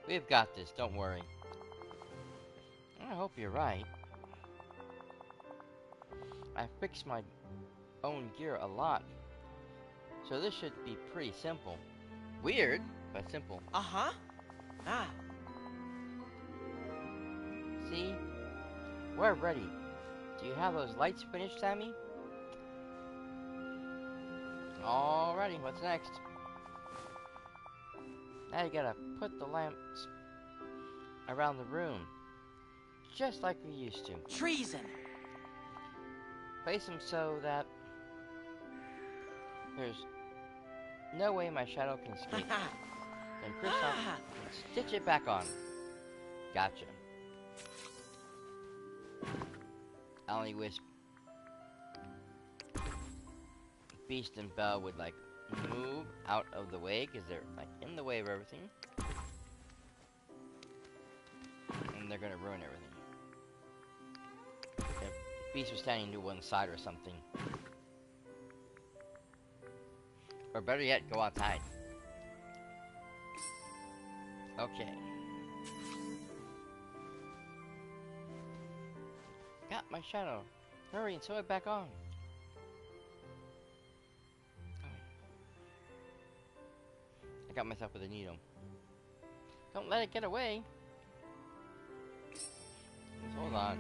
We've got this, don't worry. I hope you're right. I fixed my own gear a lot, so this should be pretty simple. Weird, but simple. Uh-huh. Ah. See? We're ready. Do you have those lights finished, Sammy? Alrighty, what's next? Now you gotta put the lamps around the room, just like we used to. Treason. Place them so that there's No way my shadow can escape. Then Kristoff can stitch it back on. Gotcha. I only wish Beast and Belle would, like, move out of the way, because they're, like, in the way of everything. And they're gonna ruin everything. If Beast was standing to one side or something. Or better yet, go outside. Okay. Got my shadow. Hurry and sew it back on. I got myself with a needle. Don't let it get away. Just hold on.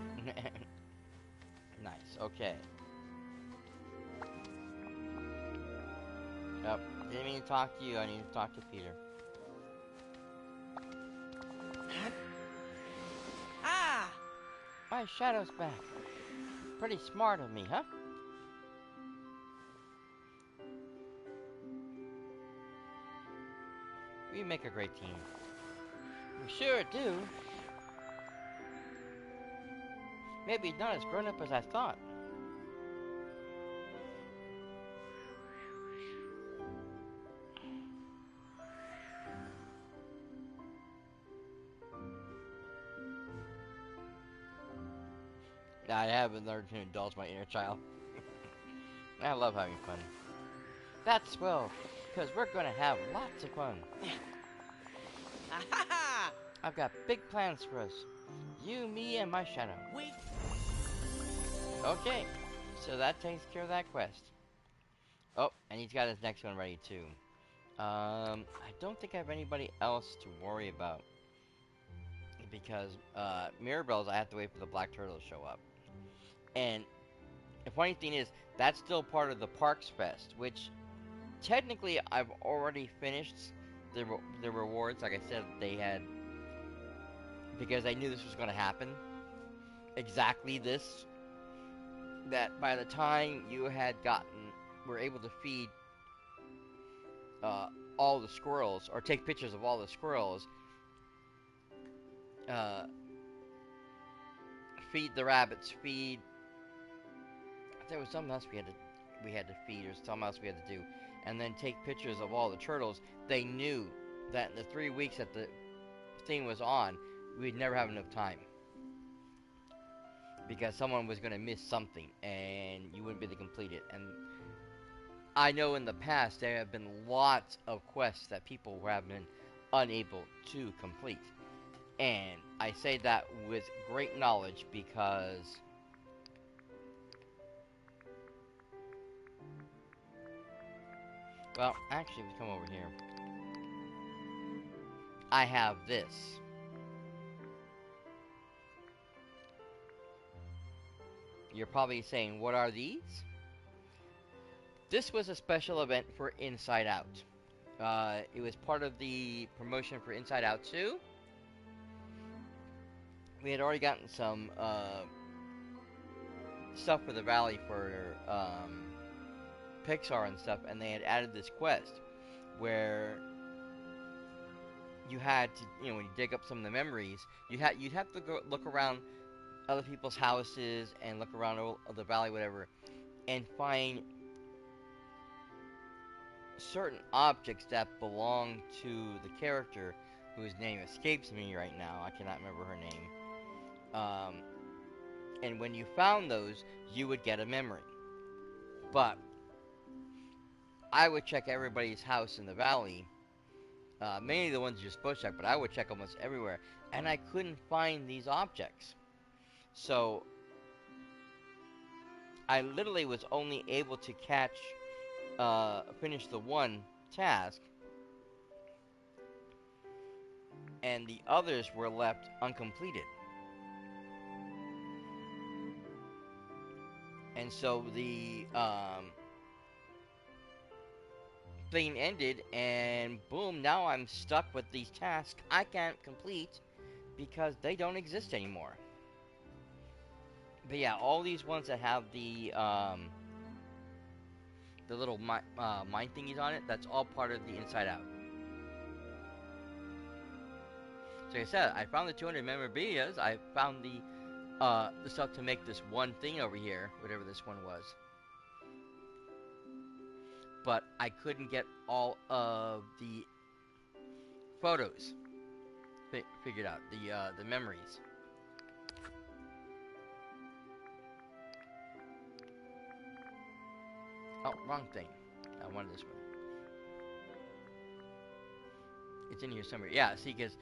Nice, okay. Yep, didn't mean to talk to you, I need to talk to Peter. Ah! My shadow's back. Pretty smart of me, huh? We make a great team. We sure do. Maybe not as grown up as I thought. I haven't learned to indulge my inner child. I love having fun. That's swell, because we're gonna have lots of fun. I've got big plans for us. You, me, and my shadow. Wait. Okay, so that takes care of that quest. Oh, and he's got his next one ready too. I don't think I have anybody else to worry about. Because, Mirabelle's, I have to wait for the Black Turtle to show up. And the funny thing is, that's still part of the Parks Fest, which technically I've already finished the rewards. Like I said, they had, because I knew this was going to happen. Exactly this. That by the time you had were able to feed all the squirrels, or take pictures of all the squirrels, feed the rabbits, there was something else we had to feed, or something else we had to do, and then take pictures of all the turtles. They knew that in the 3 weeks that the thing was on, we'd never have enough time, because someone was going to miss something and you wouldn't be able to complete it. And I know in the past there have been lots of quests that people have been unable to complete, and I say that with great knowledge, because well, actually, we come over here. I have this. You're probably saying, what are these? This was a special event for Inside Out. It was part of the promotion for Inside Out 2. We had already gotten some stuff for the Valley for Pixar and stuff, and they had added this quest where you had to, when you dig up some of the memories, you'd have to go look around other people's houses and look around the valley, whatever, and find certain objects that belong to the character whose name escapes me right now. I cannot remember her name. And when you found those, you would get a memory. But I would check everybody's house in the valley, mainly the ones you're supposed to check, but I would check almost everywhere, and I couldn't find these objects. So I literally was only able to finish the one task, and the others were left uncompleted. And so the thing ended, and boom, now I'm stuck with these tasks I can't complete because they don't exist anymore. But yeah, all these ones that have the the little mine thingies on it, that's all part of the Inside Out. So like I said, I found the 200 memorabilias. I found the stuff to make this one thing over here, whatever this one was. But I couldn't get all of the photos figured out, the memories. Oh, wrong thing. I wanted this one. It's in here somewhere. Yeah, see, because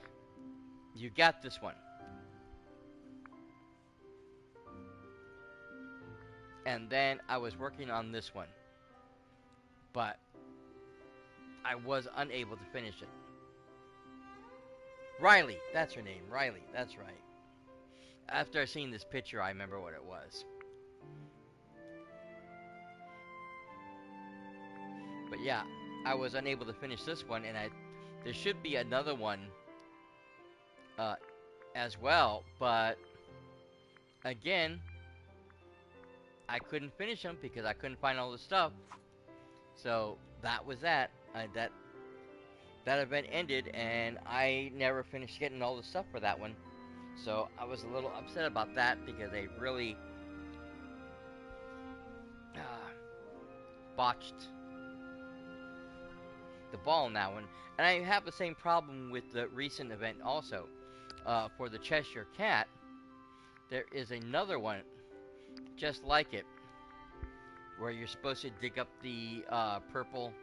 you got this one. And then I was working on this one. But I was unable to finish it. Riley, that's her name. Riley, that's right. After I seen this picture, I remember what it was. But yeah, I was unable to finish this one, and there should be another one as well, but again, I couldn't finish them because I couldn't find all the stuff. So that was that. That event ended, and I never finished getting all the stuff for that one. So I was a little upset about that because they really botched the ball on that one. And I have the same problem with the recent event also. For the Cheshire Cat, there is another one just like it, where you're supposed to dig up the purple.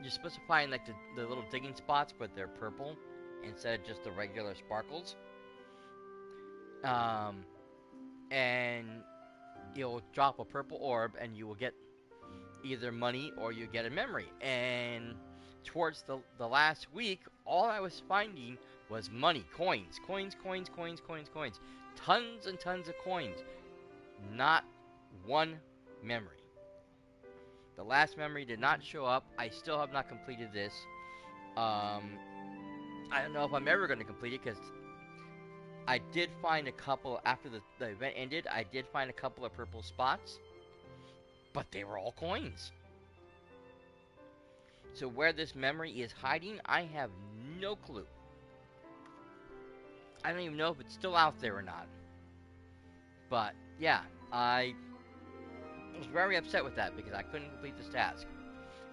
You're supposed to find like the little digging spots, but they're purple instead of just the regular sparkles. And you'll drop a purple orb, and you will get either money or you get a memory. And towards the last week, all I was finding was money, coins. Tons and tons of coins. Not one memory. The last memory did not show up. I still have not completed this. I don't know if I'm ever going to complete it, because I did find a couple, after the event ended, I did find a couple of purple spots, but they were all coins. So where this memory is hiding, I have no clue. I don't even know if it's still out there or not. But yeah, I was very upset with that because I couldn't complete this task.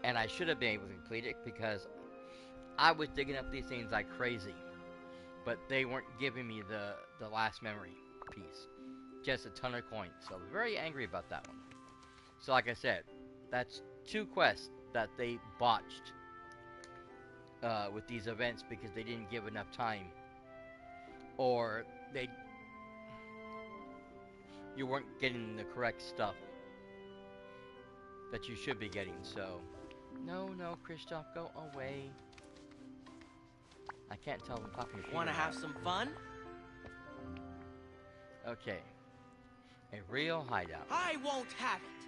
And I should have been able to complete it because I was digging up these things like crazy. But they weren't giving me the last memory piece. Just a ton of coins. So I was very angry about that one. So like I said, that's 2 quests that they botched with these events because they didn't give enough time. Or you weren't getting the correct stuff that you should be getting. So no, Christoph, go away. I can't tell if I'm talking to you. Wanna have some fun? Okay. A real hideout. I won't have it.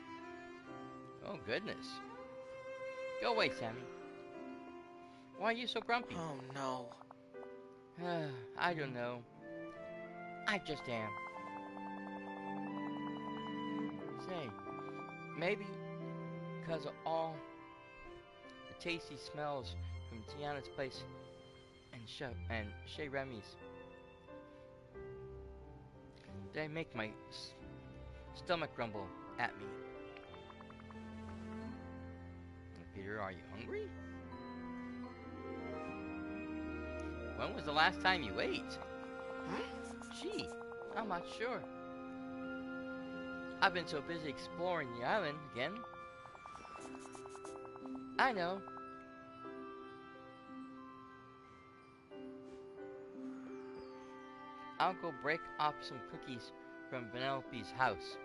Oh, goodness. Go away, Sammy. Why are you so grumpy? Oh, no. I don't know. I just am. Say, maybe because of all the tasty smells from Tiana's place and Chez Remy's, they make my stomach grumble at me. Peter, are you hungry? When was the last time you ate? Gee, I'm not sure. I've been so busy exploring the island again. I know. I'll go break off some cookies from Penelope's house.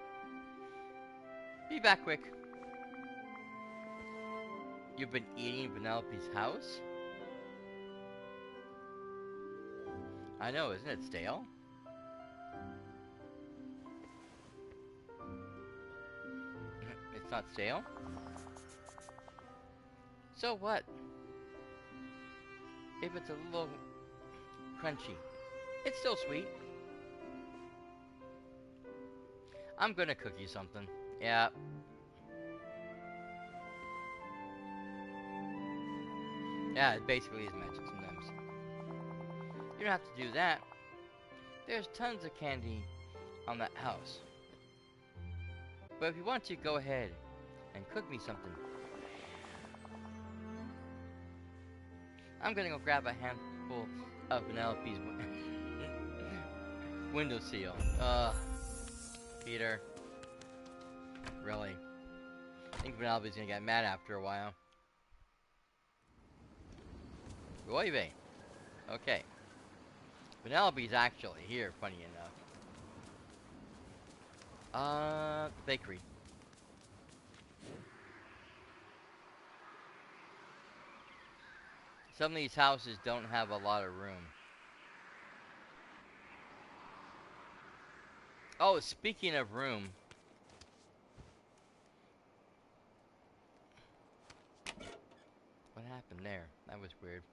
Be back quick. You've been eating Penelope's house? I know, isn't it stale? It's not stale? So what? If it's a little crunchy, it's still sweet. I'm gonna cook you something. Yeah. Yeah, it basically is magic sometimes. You don't have to do that. There's tons of candy on that house. But if you want to, go ahead and cook me something. I'm gonna go grab a handful of Penelope's windowsill. Peter. Really? I think Penelope's gonna get mad after a while. Oy vey. Okay. Penelope's actually here, funny enough. Bakery. Some of these houses don't have a lot of room. Oh, speaking of room. What happened there? That was weird.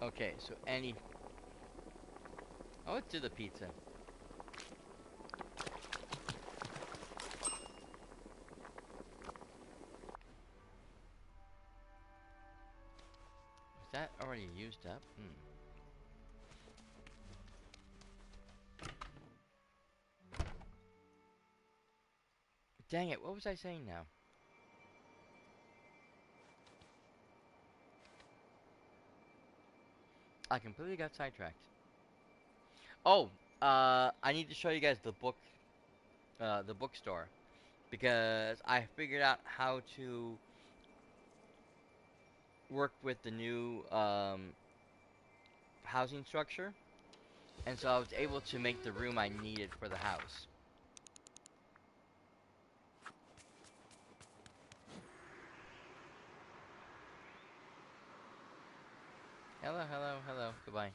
Okay, so any... Oh, let's do the pizza. Is that already used up? Dang it, what was I saying now? I completely got sidetracked. Oh, I need to show you guys the bookstore. Because I figured out how to work with the new, housing structure. And so I was able to make the room I needed for the house. Hello, hello, hello. Goodbye.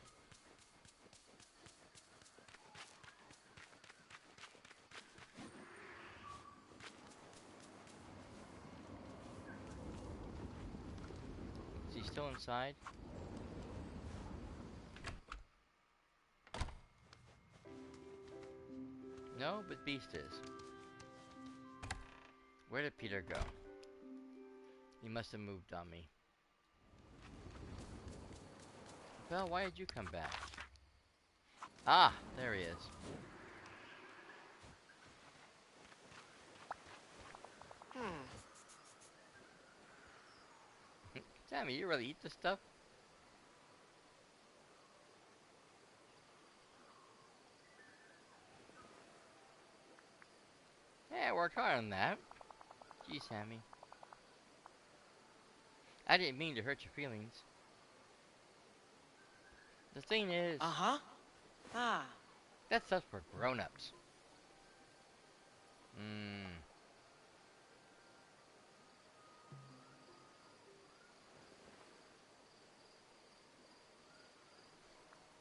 Is he still inside? No, but Beast is. Where did Peter go? He must have moved on me. Belle, why did you come back? Ah, there he is. Sammy, you really eat this stuff? Yeah, I worked hard on that. Gee, Sammy. I didn't mean to hurt your feelings. The thing is... Uh-huh. Ah. That stuff's for grown-ups.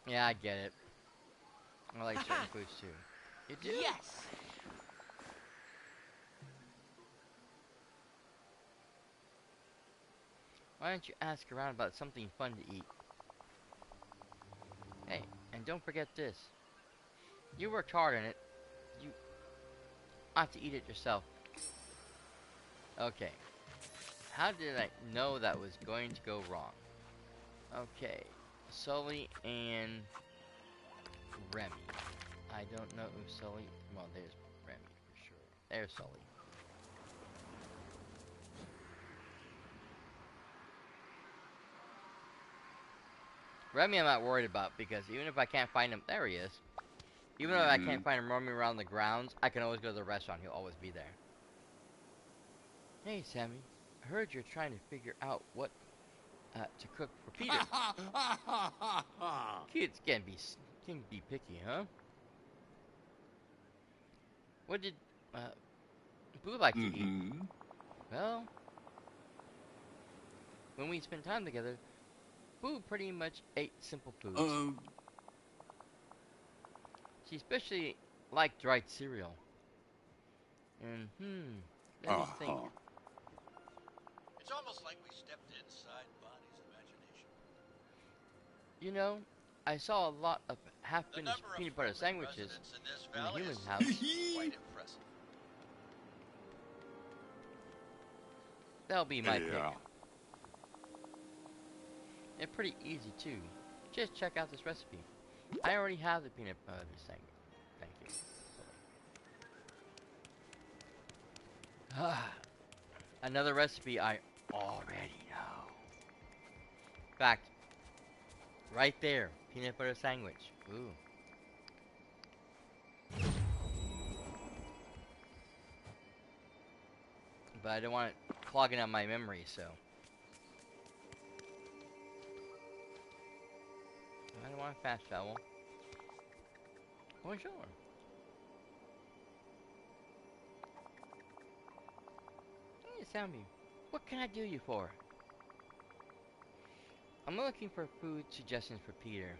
Yeah, I get it. I like certain foods too. You do? Yes. Why don't you ask around about something fun to eat? Hey, and don't forget this. You worked hard on it. You ought to eat it yourself. Okay. How did I know that was going to go wrong? Okay. Sully and Remy. I don't know who Sully... Well, there's Remy for sure. There's Sully. Remy I'm not worried about because even if I can't find him... There he is. Even though I can't find him roaming around the grounds, I can always go to the restaurant. He'll always be there. Hey, Sammy. I heard you're trying to figure out what to cook for Peter. Kids can be picky, huh? What did Boo like to eat? Well, when we spent time together, Boo pretty much ate simple foods. She especially liked dried cereal. And Let me think. It's almost like we stepped inside Bonnie's imagination. You know, I saw a lot of half-finished number of peanut butter permanent sandwiches residents in this in the valley human is house. quite impressive. That'll be my pick. Yeah. And pretty easy too. Just check out this recipe. I already have the peanut butter sandwich. Thank you. Another recipe I already know. In fact, right there, peanut butter sandwich. Ooh. But I don't want it clogging up my memory, so. I don't want to fast travel. Bonjour. Hey, Sammy. What can I do you for? I'm looking for food suggestions for Peter.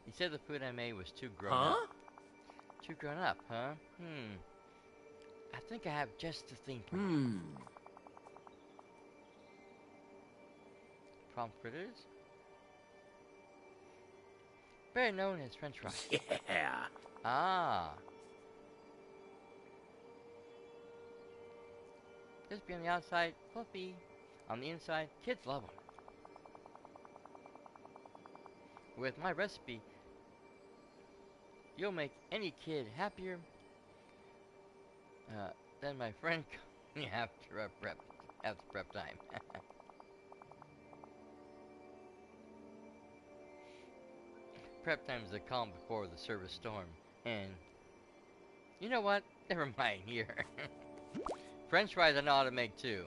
He said the food I made was too grown up. Too grown up, huh? I think I have just the thing for you. Prompt critters? Better known as French fries. Yeah. Ah. Crispy on the outside, fluffy on the inside. Kids love them. With my recipe, you'll make any kid happier than my friend after prep time. Prep time is the calm before the service storm. And you know what? Never mind here. French fries I know how to make too.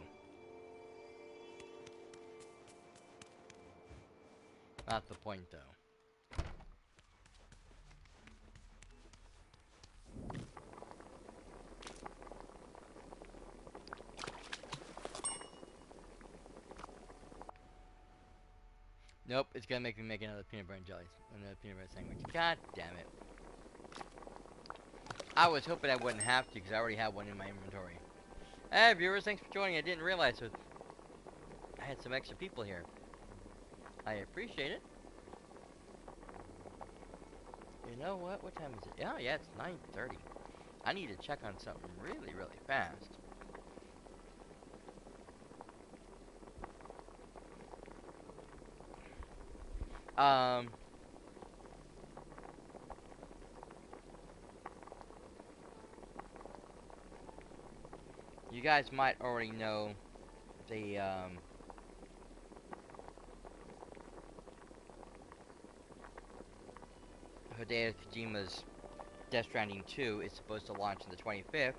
Not the point though. Nope, it's gonna make me make another peanut butter and jelly, another peanut butter sandwich. God damn it! I was hoping I wouldn't have to because I already have one in my inventory. Hey viewers, thanks for joining. I didn't realize I had some extra people here. I appreciate it. You know what? What time is it? Oh yeah, it's 9:30. I need to check on something really, really fast. You guys might already know the, Hideo Kojima's Death Stranding 2 is supposed to launch on the 25th.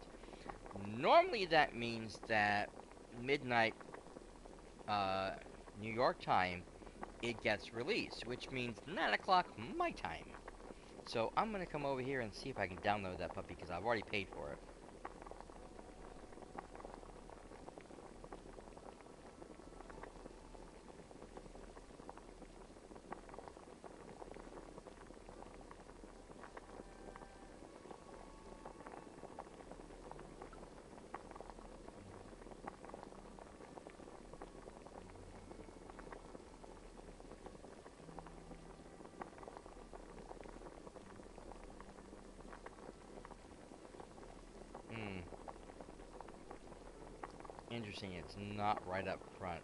Normally that means that midnight, New York time, it gets released, which means 9 o'clock my time. So I'm gonna come over here and see if I can download that puppy because I've already paid for it. Interesting, it's not right up front.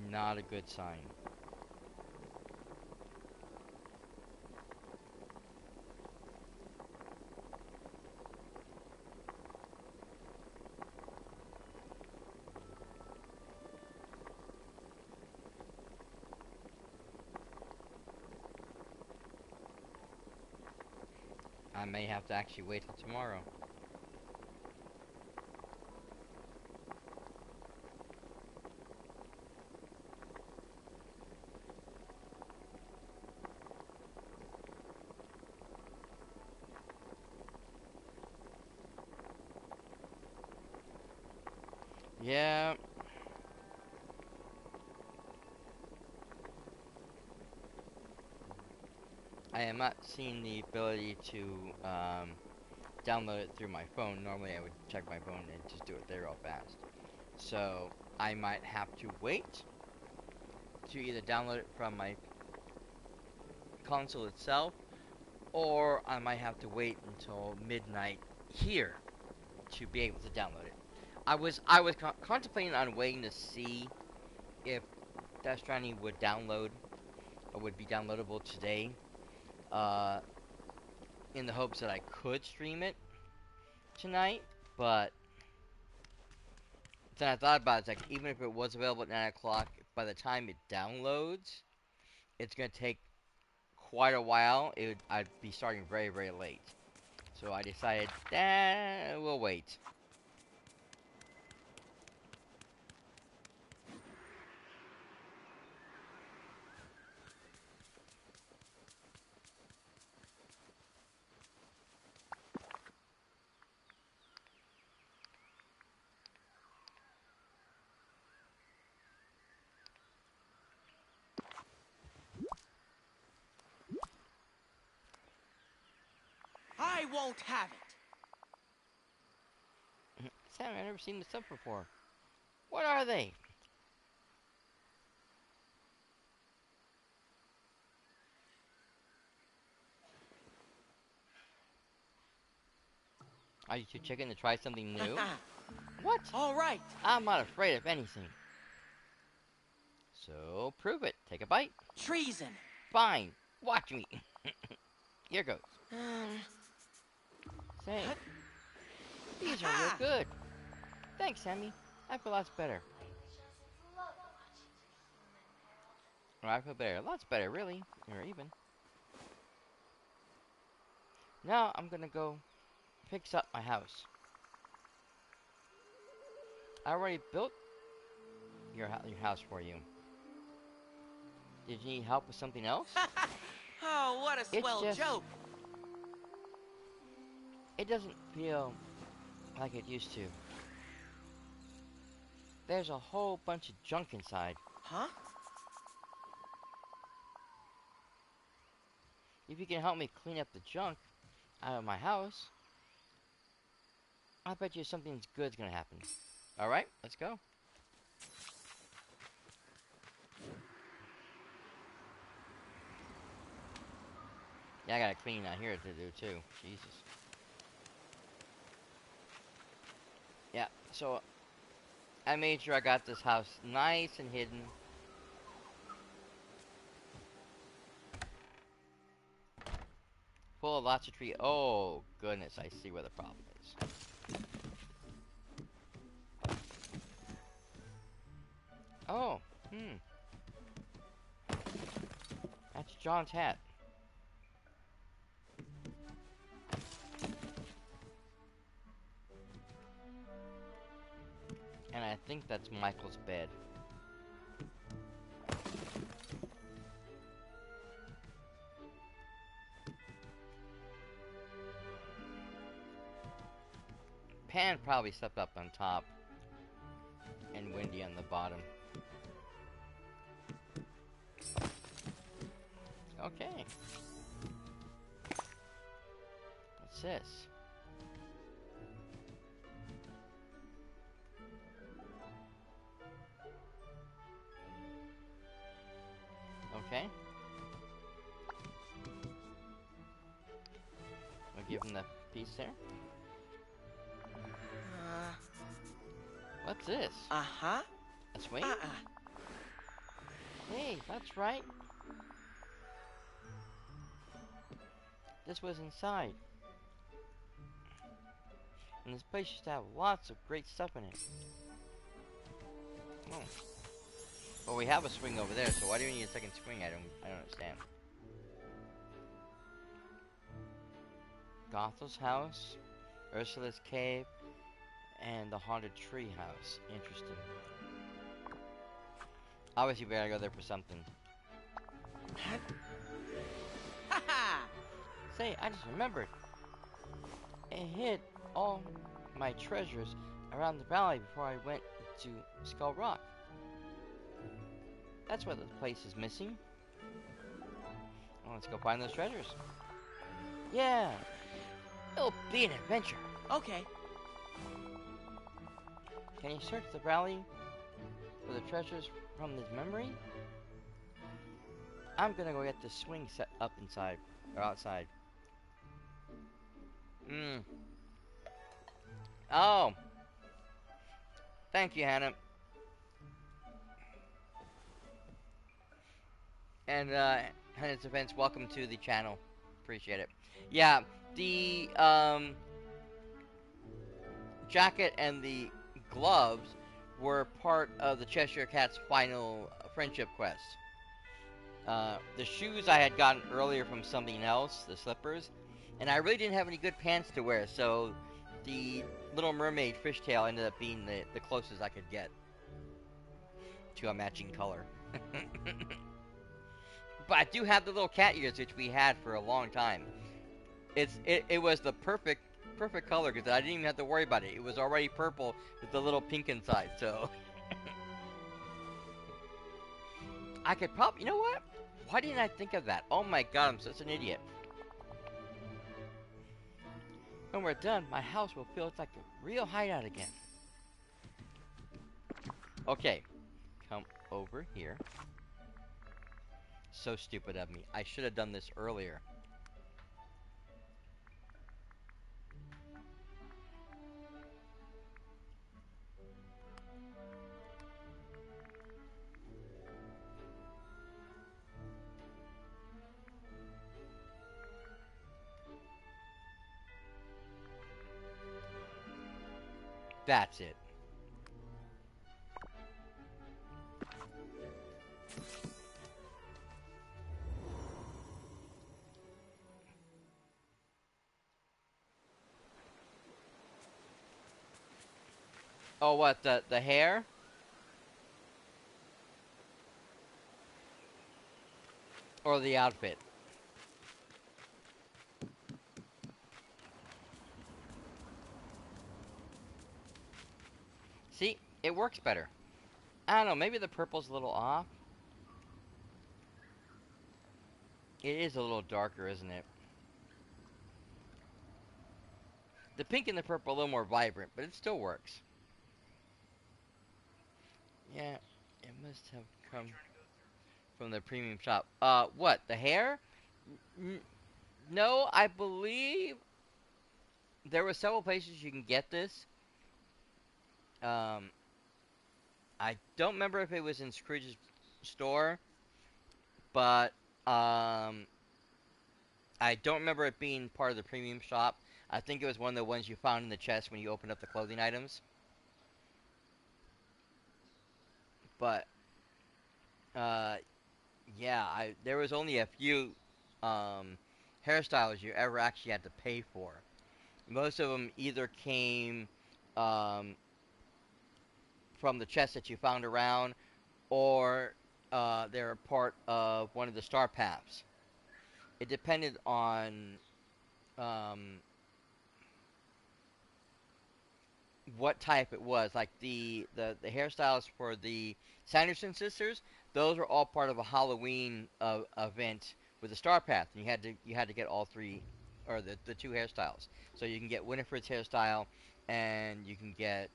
Not a good sign. I may have to actually wait till tomorrow. Yeah. I am not seeing the ability to download it through my phone. Normally I would check my phone and just do it there real fast. So I might have to wait to either download it from my console itself, or I might have to wait until midnight here to be able to download it. I was contemplating on waiting to see if Death Stranding would download or would be downloadable today, uh, in the hopes that I could stream it tonight. But then I thought about it, it's like even if it was available at 9 o'clock, by the time it downloads, it's gonna take quite a while. I'd be starting very, very late. So I decided, we'll wait. I won't have it. Sam, I've never seen this stuff before. What are they? Are you two chicken to try something new? What? All right. I'm not afraid of anything. So prove it. Take a bite. Treason. Fine. Watch me. Here goes. Say, these are real good. Thanks, Sammy. I feel lots better. Well, I feel better. Lots better, really. Or even. Now I'm gonna go fix up my house. I already built your house for you. Did you need help with something else? Oh, what a swell joke. It doesn't feel like it used to. There's a whole bunch of junk inside. Huh? If you can help me clean up the junk out of my house, I bet you something good's gonna happen. Alright, let's go. Yeah, I got a cleaning out here to do too. Jesus. Yeah, so I made sure I got this house nice and hidden. Full of lots of trees. Oh, goodness, I see where the problem is. Oh, that's John's hat. And I think that's Michael's bed. Pan probably slept up on top. And Wendy on the bottom. Okay. What's this? Okay. I'll give him the piece there. What's this? Uh-huh. A swing? Uh-uh. Hey, that's right. This was inside. And this place used to have lots of great stuff in it. Oh. Well, we have a swing over there, so why do we need a second swing? I don't understand. Gothel's house, Ursula's cave, and the haunted tree house. Interesting. Obviously, we gotta go there for something. Say, I just remembered. I hid all my treasures around the valley before I went to Skull Rock. That's why the place is missing. Well, let's go find those treasures. Yeah, it'll be an adventure. Okay. Can you search the valley for the treasures from this memory? I'm gonna go get the swing set up inside, or outside. Oh. Thank you, Hannah. And, Hannah's Defense, welcome to the channel. Appreciate it. Yeah, the, jacket and the gloves were part of the Cheshire Cat's final friendship quest. The shoes I had gotten earlier from something else, the slippers, and I really didn't have any good pants to wear, so the Little Mermaid fishtail ended up being the closest I could get to a matching color. But I do have the little cat ears, which we had for a long time. It was the perfect color, because I didn't even have to worry about it. It was already purple with the little pink inside, so... I could probably... You know what? Why didn't I think of that? Oh my god, I'm such an idiot. When we're done, my house will feel like a real hideout again. Okay. Come over here. So stupid of me. I should have done this earlier. That's it. Oh, what, the hair? Or the outfit? See? It works better. I don't know, maybe the purple's a little off. It is a little darker, isn't it? The pink and the purple are a little more vibrant, but it still works. Yeah, it must have come from the premium shop. What? The hair? No, I believe there were several places you can get this. I don't remember if it was in Scrooge's store, but I don't remember it being part of the premium shop. I think it was one of the ones you found in the chest when you opened up the clothing items. But yeah, there was only a few hairstyles you ever actually had to pay for. Most of them either came from the chest that you found around, or they're part of one of the star paths. It depended on what type it was. Like the hairstyles for the Sanderson sisters, those were all part of a Halloween event with the star path, and you had to get all three, or the two hairstyles. So you can get Winifred's hairstyle, and you can get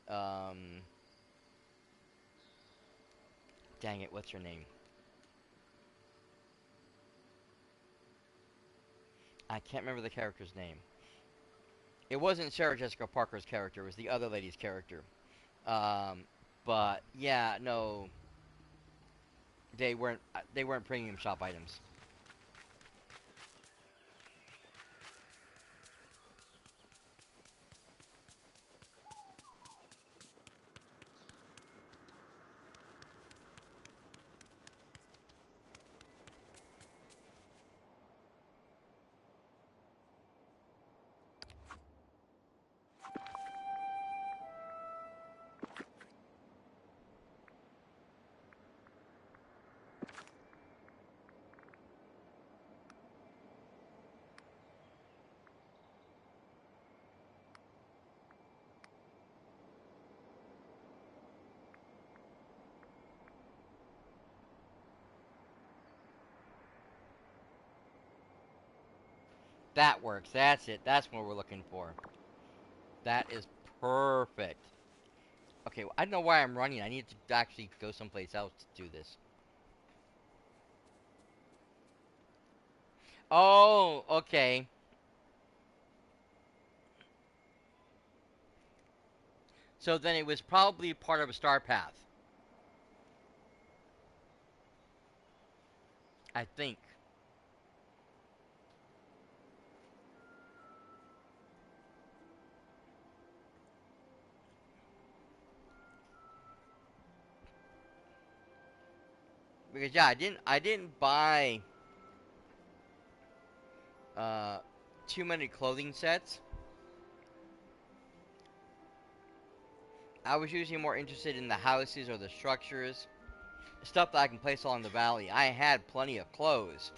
dang it, what's her name? I can't remember the character's name. It wasn't Sarah Jessica Parker's character. It was the other lady's character. But yeah, no, they weren't premium shop items. That works. That's it. That's what we're looking for. That is perfect. Okay, I don't know why I'm running. I need to actually go someplace else to do this. Oh, okay. So then it was probably part of a star path. I think. Because yeah, I didn't buy uh too many clothing sets. I was usually more interested in the houses or the structures, stuff that I can place along the valley. I had plenty of clothes.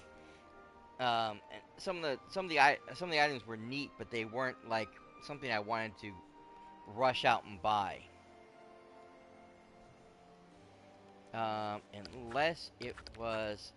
And some of the items were neat, but they weren't like something I wanted to rush out and buy. Unless it was.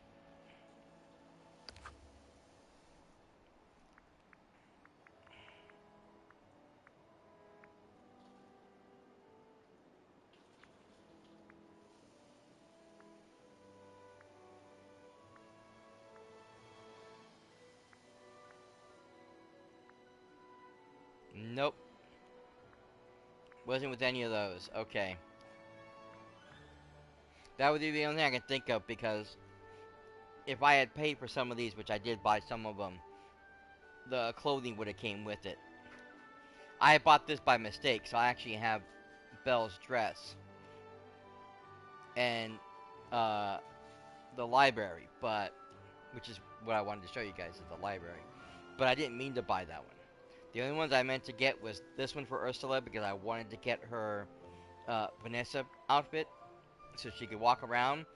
Nope. Wasn't with any of those. Okay. That would be the only thing I can think of because if I had paid for some of these, which I did buy some of them, the clothing would have came with it. I bought this by mistake, so I actually have Belle's dress and uh, the library, but which is what I wanted to show you guys is the library. But I didn't mean to buy that one. The only ones I meant to get was this one for Ursula because I wanted to get her Vanessa outfit so she could walk around,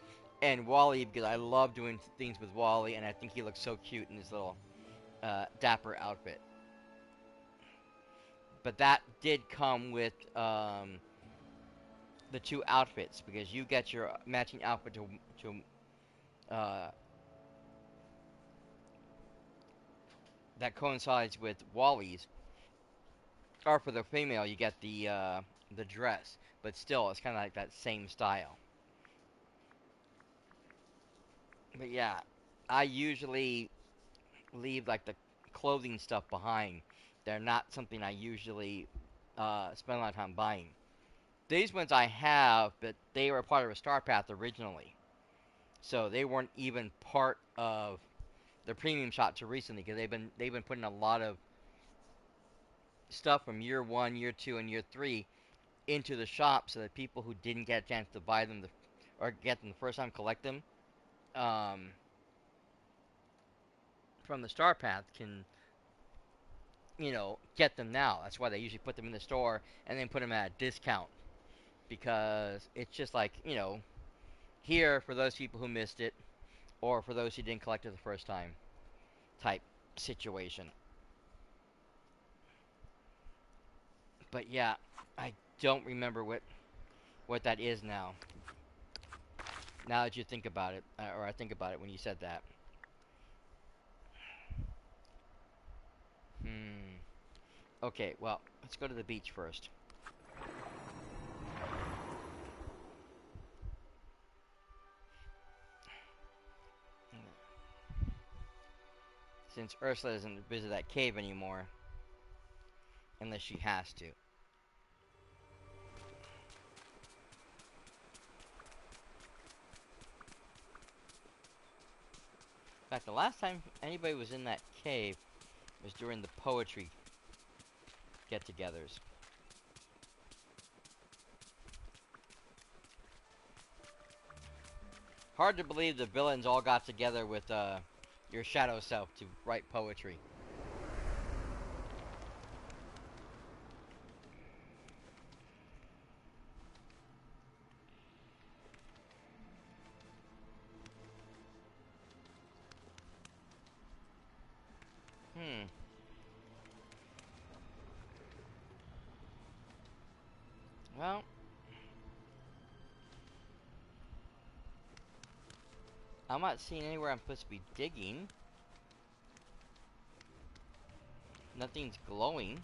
and Wally because I love doing things with Wally, and I think he looks so cute in his little dapper outfit. But that did come with the two outfits because you get your matching outfit to that coincides with Wally's. Or for the female, you get the dress, but still, it's kind of like that same style. But yeah, I usually leave like the clothing stuff behind. They're not something I usually spend a lot of time buying. These ones I have, but they were part of a Star Path originally, so they weren't even part of the premium shot to recently because they've been putting a lot of stuff from year one, year two, and year three into the shop so that people who didn't get a chance to buy them or get them the first time collect them um, from the Star Path can get them now. That's why they usually put them in the store and then put them at a discount because it's just like here for those people who missed it or for those who didn't collect it the first time type situation. But yeah, I don't remember what that is now. Now that you think about it, or I think about it when you said that. Hmm. Okay, well, let's go to the beach first. Since Ursula doesn't visit that cave anymore, unless she has to. In fact, the last time anybody was in that cave was during the poetry get-togethers. Hard to believe the villains all got together with your shadow self to write poetry. Hmm. Well, I'm not seeing anywhere I'm supposed to be digging. Nothing's glowing.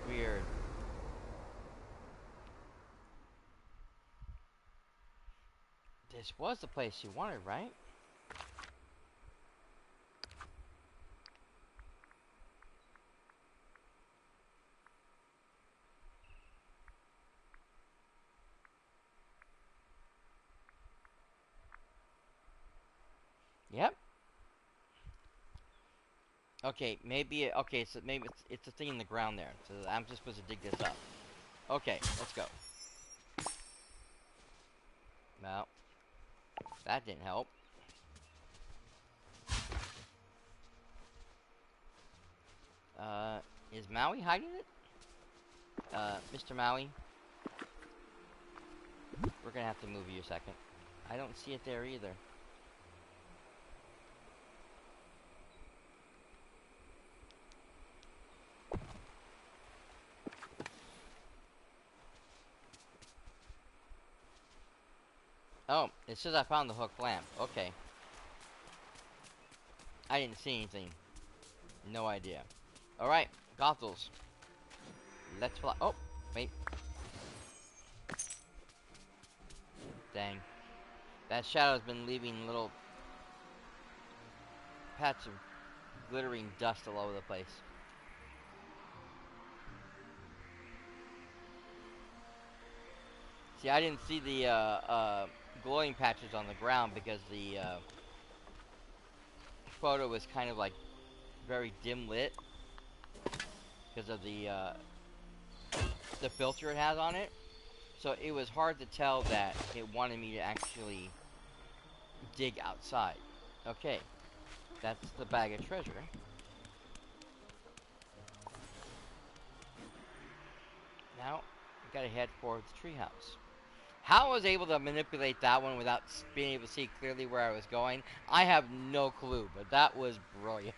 Weird. This was the place you wanted, right? Yep. Okay, maybe, okay, so maybe it's a thing in the ground there. So I'm just supposed to dig this up. Okay, let's go. Well, that didn't help. Is Maui hiding it? Mr. Maui? We're gonna have to move you a second. I don't see it there either. Oh, it says I found the hook lamp. Okay. I didn't see anything. No idea. Alright, Gothels. Let's fly. Oh, wait. Dang. That shadow's been leaving little patch of glittering dust all over the place. See, I didn't see the glowing patches on the ground because the photo was kind of like very dim lit because of the filter it has on it. So it was hard to tell that it wanted me to actually dig outside. Okay, that's the bag of treasure. Now, I gotta head for the treehouse. How I was able to manipulate that one without being able to see clearly where I was going, I have no clue, but that was brilliant.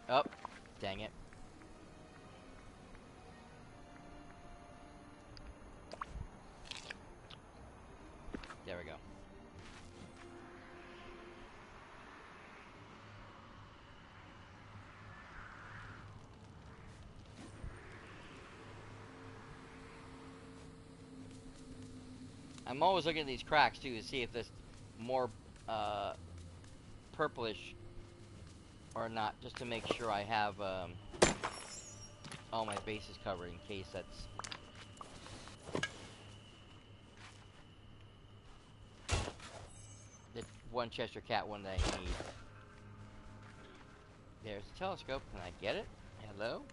Oh, dang it. There we go. I'm always looking at these cracks too to see if there's more purplish or not, just to make sure I have all my bases covered in case that's the one Cheshire Cat one that I need. There's the telescope. Can I get it? Hello?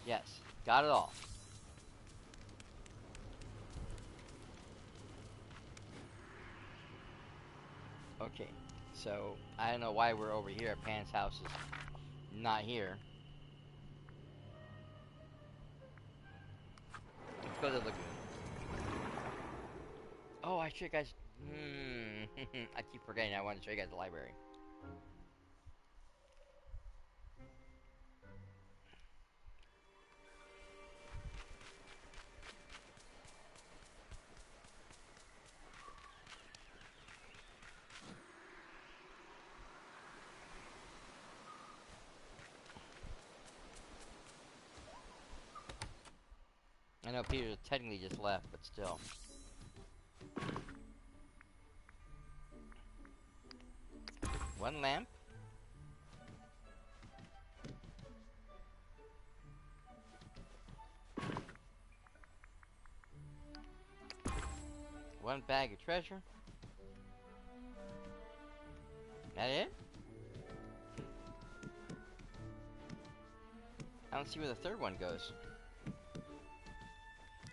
Yes, got it all. Okay, so I don't know why we're over here. Pan's house is not here. Let's go to the lagoon. Oh, I show you guys. I keep forgetting. I wanted to show you guys the library. I know Peter technically just left, but still. One lamp. One bag of treasure. That it? I don't see where the third one goes.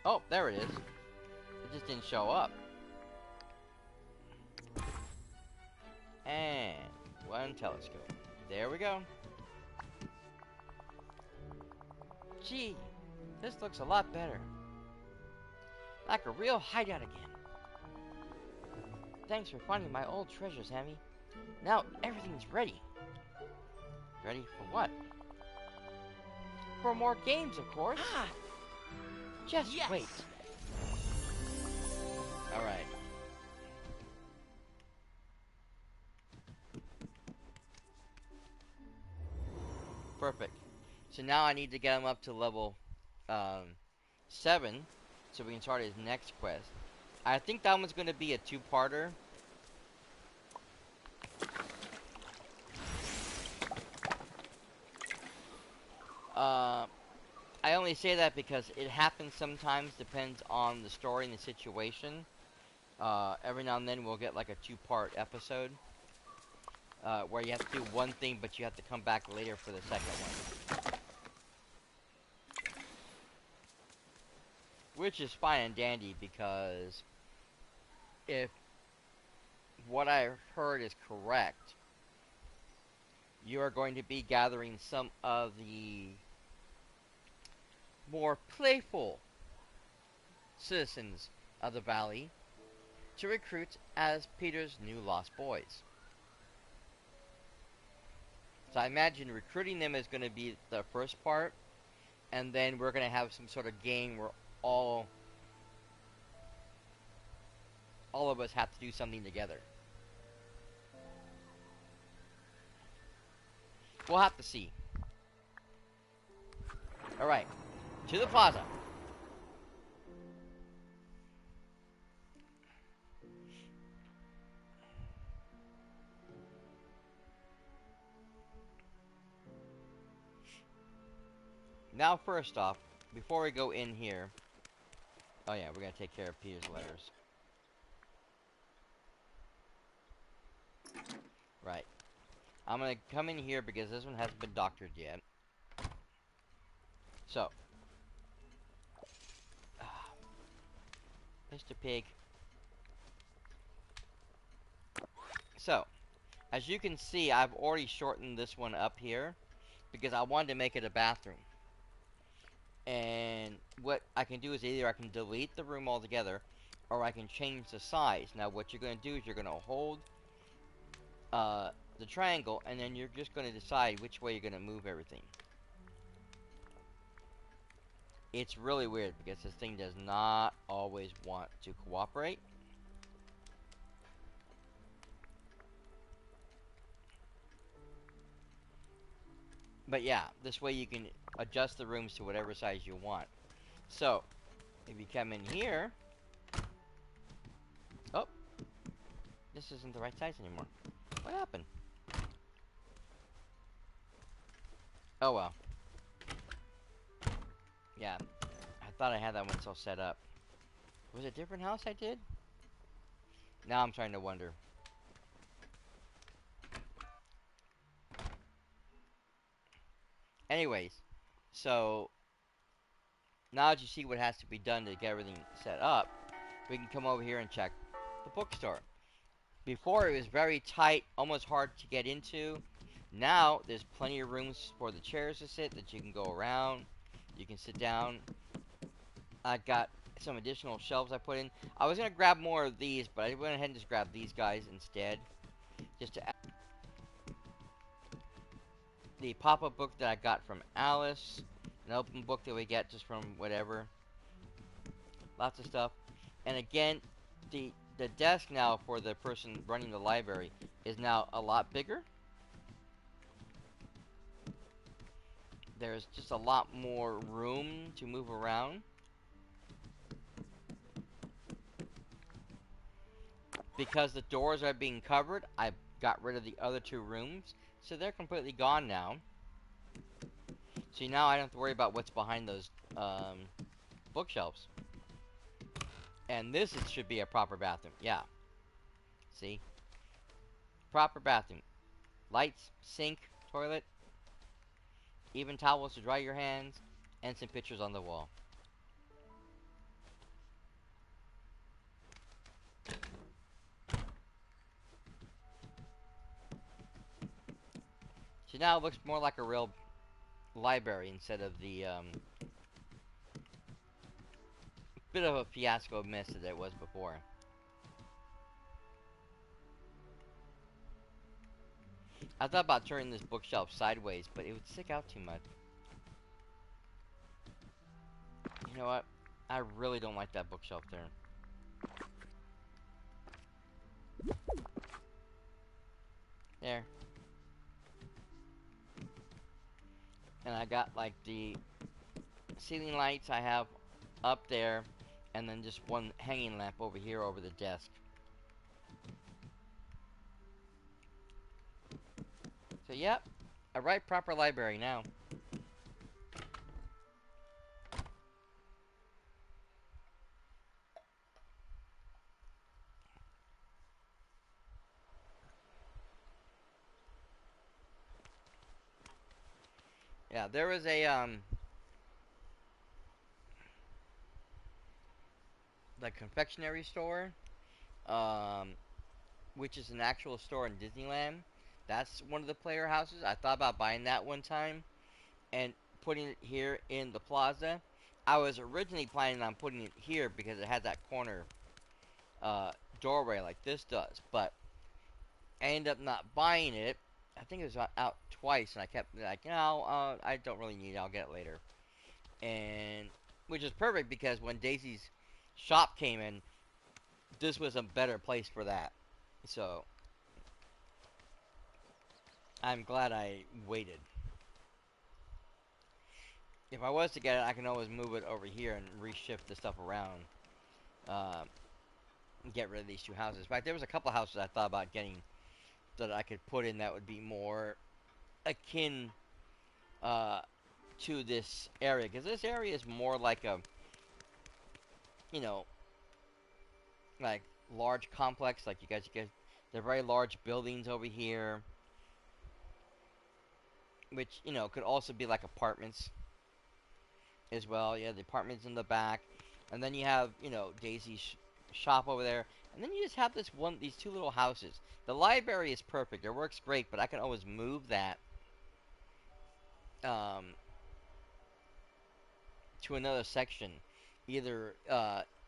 Oh, there it is. It just didn't show up. And one telescope. There we go. Gee, this looks a lot better. Like a real hideout again. Thanks for finding my old treasures, Hammy. Now everything's ready. Ready for what? For more games, of course. Ah, Just yes. wait. Alright. Perfect. So now I need to get him up to level 7 so we can start his next quest. I think that one's going to be a two-parter. I only say that because it happens sometimes, depends on the story and the situation. Every now and then we'll get like a two-part episode where you have to do one thing, but you have to come back later for the second one. Which is fine and dandy, because if what I heard is correct, you are going to be gathering some of the more playful citizens of the valley to recruit as Peter's new lost boys. So I imagine recruiting them is going to be the first part, and then we're going to have some sort of game where all of us have to do something together. We'll have to see. Alright, to the plaza. Now, first off, before we go in here... Oh yeah, we're gonna take care of Peter's letters. Right. I'm gonna come in here because this one hasn't been doctored yet. So. Mr. Pig. So, as you can see, I've already shortened this one up here because I wanted to make it a bathroom. And what I can do is either I can delete the room altogether, or I can change the size. Now what you're going to do is you're going to hold the triangle, and then you're just going to decide which way you're going to move everything. It's really weird because this thing does not always want to cooperate. But yeah, this way you can adjust the rooms to whatever size you want. So, if you come in here... Oh! This isn't the right size anymore. What happened? Oh well. Yeah, I thought I had that one so set up. Was it a different house I did? Now I'm trying to wonder. Anyways, so now that you see what has to be done to get everything set up, we can come over here and check the bookstore. Before it was very tight, almost hard to get into. Now there's plenty of rooms for the chairs to sit that you can go around. You can sit down. I got some additional shelves I put in. I was going to grab more of these, but I went ahead and just grabbed these guys instead. Just to add the pop-up book that I got from Alice. An open book that we get just from whatever. Lots of stuff. And again, the desk now for the person running the library is now a lot bigger. There's just a lot more room to move around. Because the doors are being covered, I got rid of the other two rooms. So they're completely gone now. So now I don't have to worry about what's behind those bookshelves. And this should be a proper bathroom. Yeah. See? Proper bathroom. Lights, sink, toilet. Even towels to dry your hands. And some pictures on the wall. So now it looks more like a real library instead of the bit of a fiasco mess as it was before. I thought about turning this bookshelf sideways, but it would stick out too much. You know what? I really don't like that bookshelf there. There. And I got like the ceiling lights I have up there, and then just one hanging lamp over here over the desk. So yep, a right proper library now. Yeah, there was a the confectionery store, um, which is an actual store in Disneyland. That's one of the player houses. I thought about buying that one time and putting it here in the plaza. I was originally planning on putting it here because it had that corner uh, doorway like this does, but I ended up not buying it. I think it was out twice, and I kept like, no, I don't really need it. I'll get it later. And which is perfect because when Daisy's shop came in, this was a better place for that. So I'm glad I waited. If I was to get it, I can always move it over here and reshift the stuff around. Uh, get rid of these two houses. In fact, there was a couple houses I thought about getting that I could put in that would be more akin uh, to this area. Because this area is more like a, you know, like large complex. Like you guys, they're very large buildings over here. Which, you know, could also be like apartments as well. Yeah, the apartments in the back. And then you have, you know, Daisy's shop over there. And then you just have these two little houses. The library is perfect. It works great, but I can always move that um, to another section. Either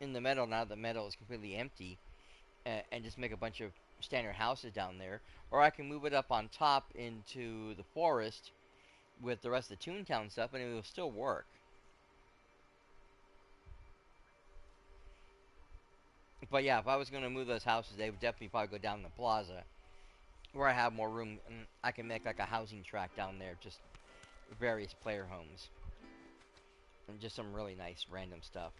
in the meadow, now the meadow is completely empty, and just make a bunch of standard houses down there. Or I can move it up on top into the forest with the rest of the Toontown stuff, and it will still work. But yeah, if I was going to move those houses, they would definitely probably go down the plaza, where I have more room, and I can make like a housing tract down there, just various player homes, and just some really nice random stuff.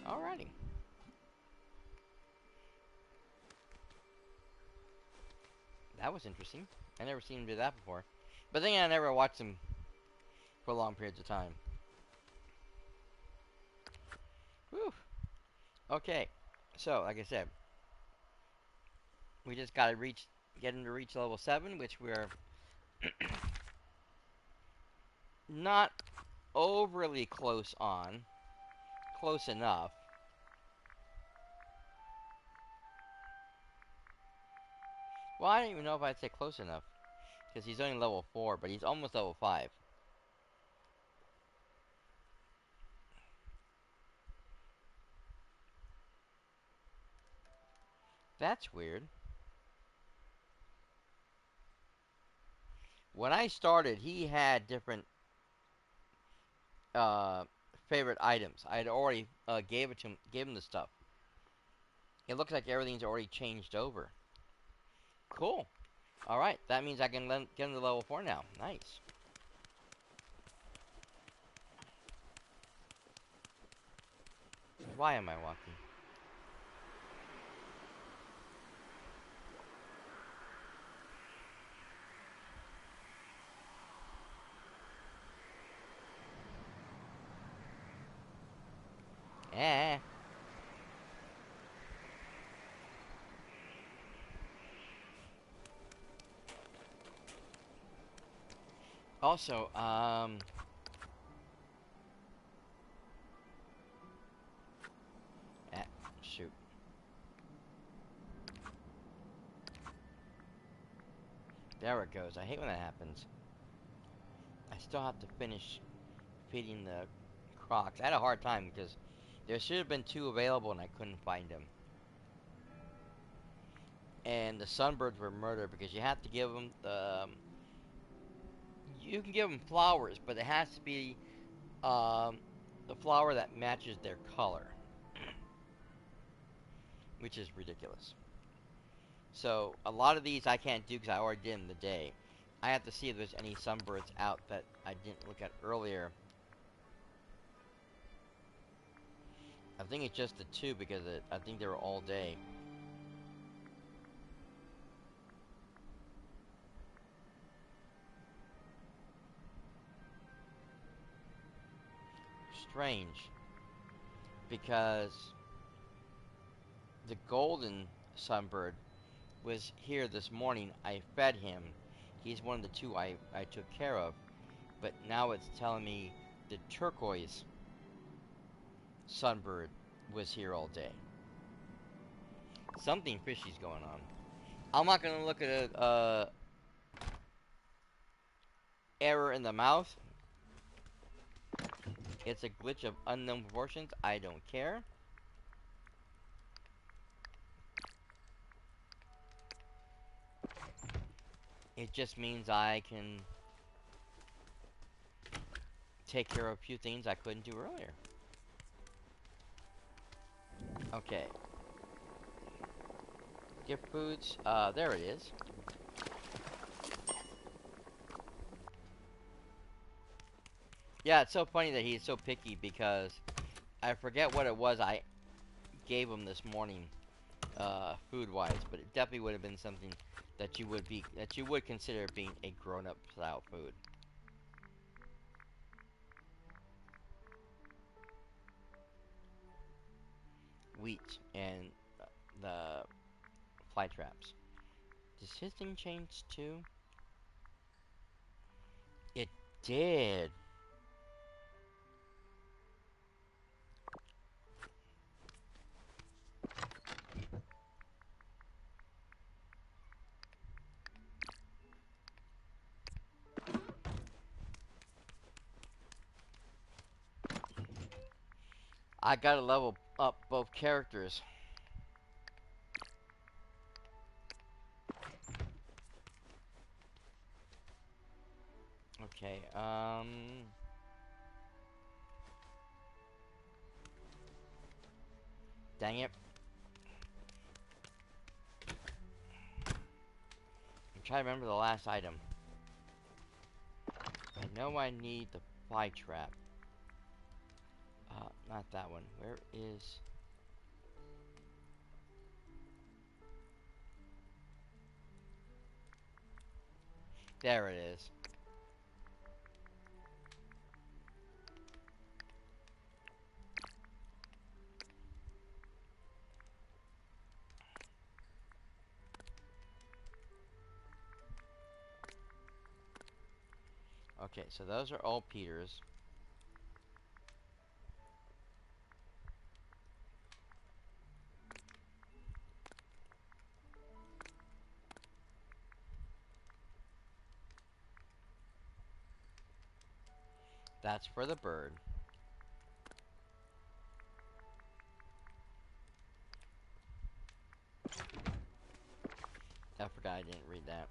Alrighty. That was interesting. I never seen him do that before. But then I never watched him for long periods of time. Whew. Okay. So, like I said, we just gotta get him to reach level 7, which we're not overly close on. Close enough. Well, I don't even know if I'd say close enough. Because he's only level 4, but he's almost level 5. That's weird. When I started, he had different uh, favorite items. I had already gave him the stuff. It looks like everything's already changed over. Cool. Alright, that means I can get him to level 4 now. Nice. Why am I walking? Eh. Also, shoot. There it goes. I hate when that happens. I still have to finish feeding the crocs. I had a hard time because there should have been 2 available and I couldn't find them. And the sunbirds were murdered because you have to give them the... you can give them flowers, but it has to be the flower that matches their color. Which is ridiculous. So, a lot of these I can't do because I already did in the day. I have to see if there's any sunbirds out that I didn't look at earlier. I think it's just the 2 because I think they were all day. Strange. Because the golden sunbird was here this morning. I fed him. He's one of the 2 I took care of. But now it's telling me the turquoise sunbird was here all day. Something fishy's going on. I'm not gonna look at a error in the mouth. It's a glitch of unknown proportions. I don't care. It just means I can take care of a few things I couldn't do earlier. Okay. Gift foods. There it is. Yeah, it's so funny that he's so picky because I forget what it was I gave him this morning, food-wise, but it definitely would have been something that you would consider being a grown-up style food. Wheat and the fly traps. Does his thing change too? It did. I gotta level up both characters. Okay, dang it. I'm trying to remember the last item. I know I need the fly trap. Not that one. Where is... There it is. Okay, so those are all Peters. That's for the bird. I forgot I didn't read that.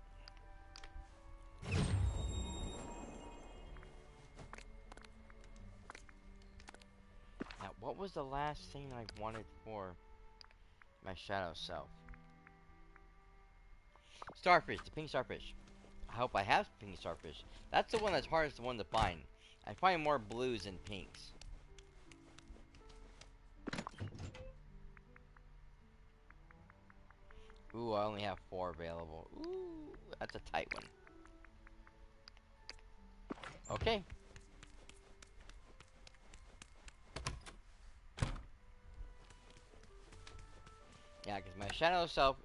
Now, what was the last thing I wanted for my shadow self? Starfish, the pink starfish. I hope I have pink starfish. That's the one that's hardest the one to find. I find more blues than pinks. Ooh, I only have 4 available. Ooh, that's a tight one. Okay. Yeah, because my shadow self,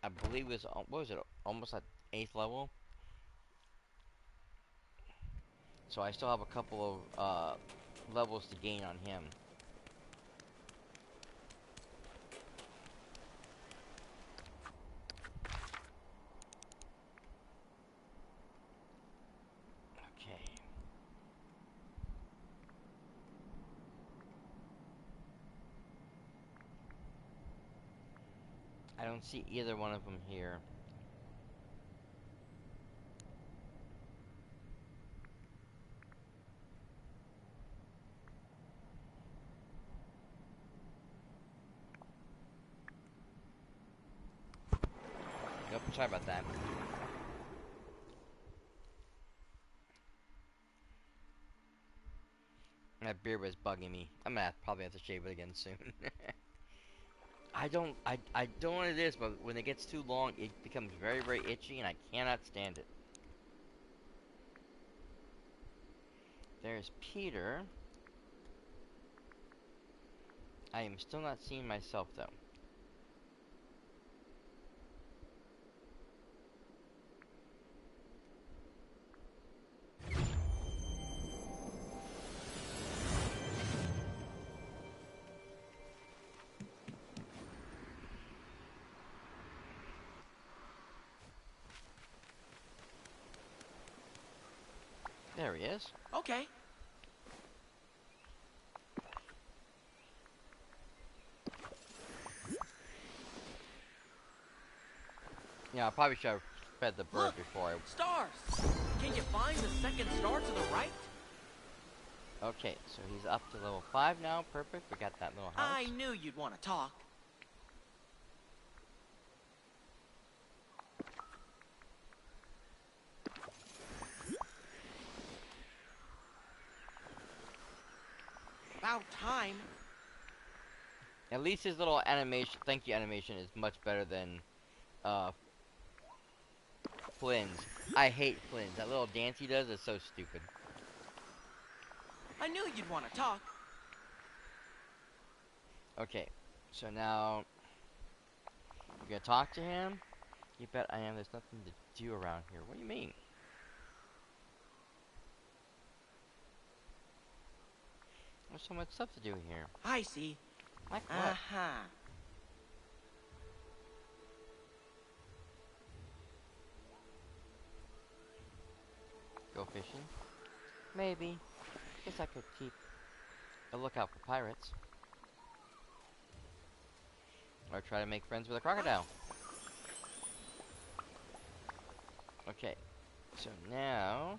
I believe was, what was it, almost at 8th level? So I still have a couple of levels to gain on him. Okay. don't see either one of them here. Nope, sorry about that. That beard was bugging me. I'm gonna probably have to shave it again soon. I don't know what it is, but when it gets too long, it becomes very, very itchy, and I cannot stand it. There's Peter. I am still not seeing myself, though. There he is. Okay. Yeah, I probably should have fed the bird Look, before I... stars! Can you find the second star to the right? Okay, so he's up to level 5 now. Perfect. We got that little house. I knew you'd want to talk. About time. At least his little animation, thank you animation, is much better than Flynn's. I hate Flynn's. That little dance he does is so stupid. I knew you'd want to talk. Okay, so now we're gonna talk to him. You bet I am. There's nothing to do around here. What do you mean? There's so much stuff to do here. I see. Like what? Uh-huh. Go fishing? Maybe. Guess I could keep a lookout for pirates. Or try to make friends with a crocodile. Okay. So now,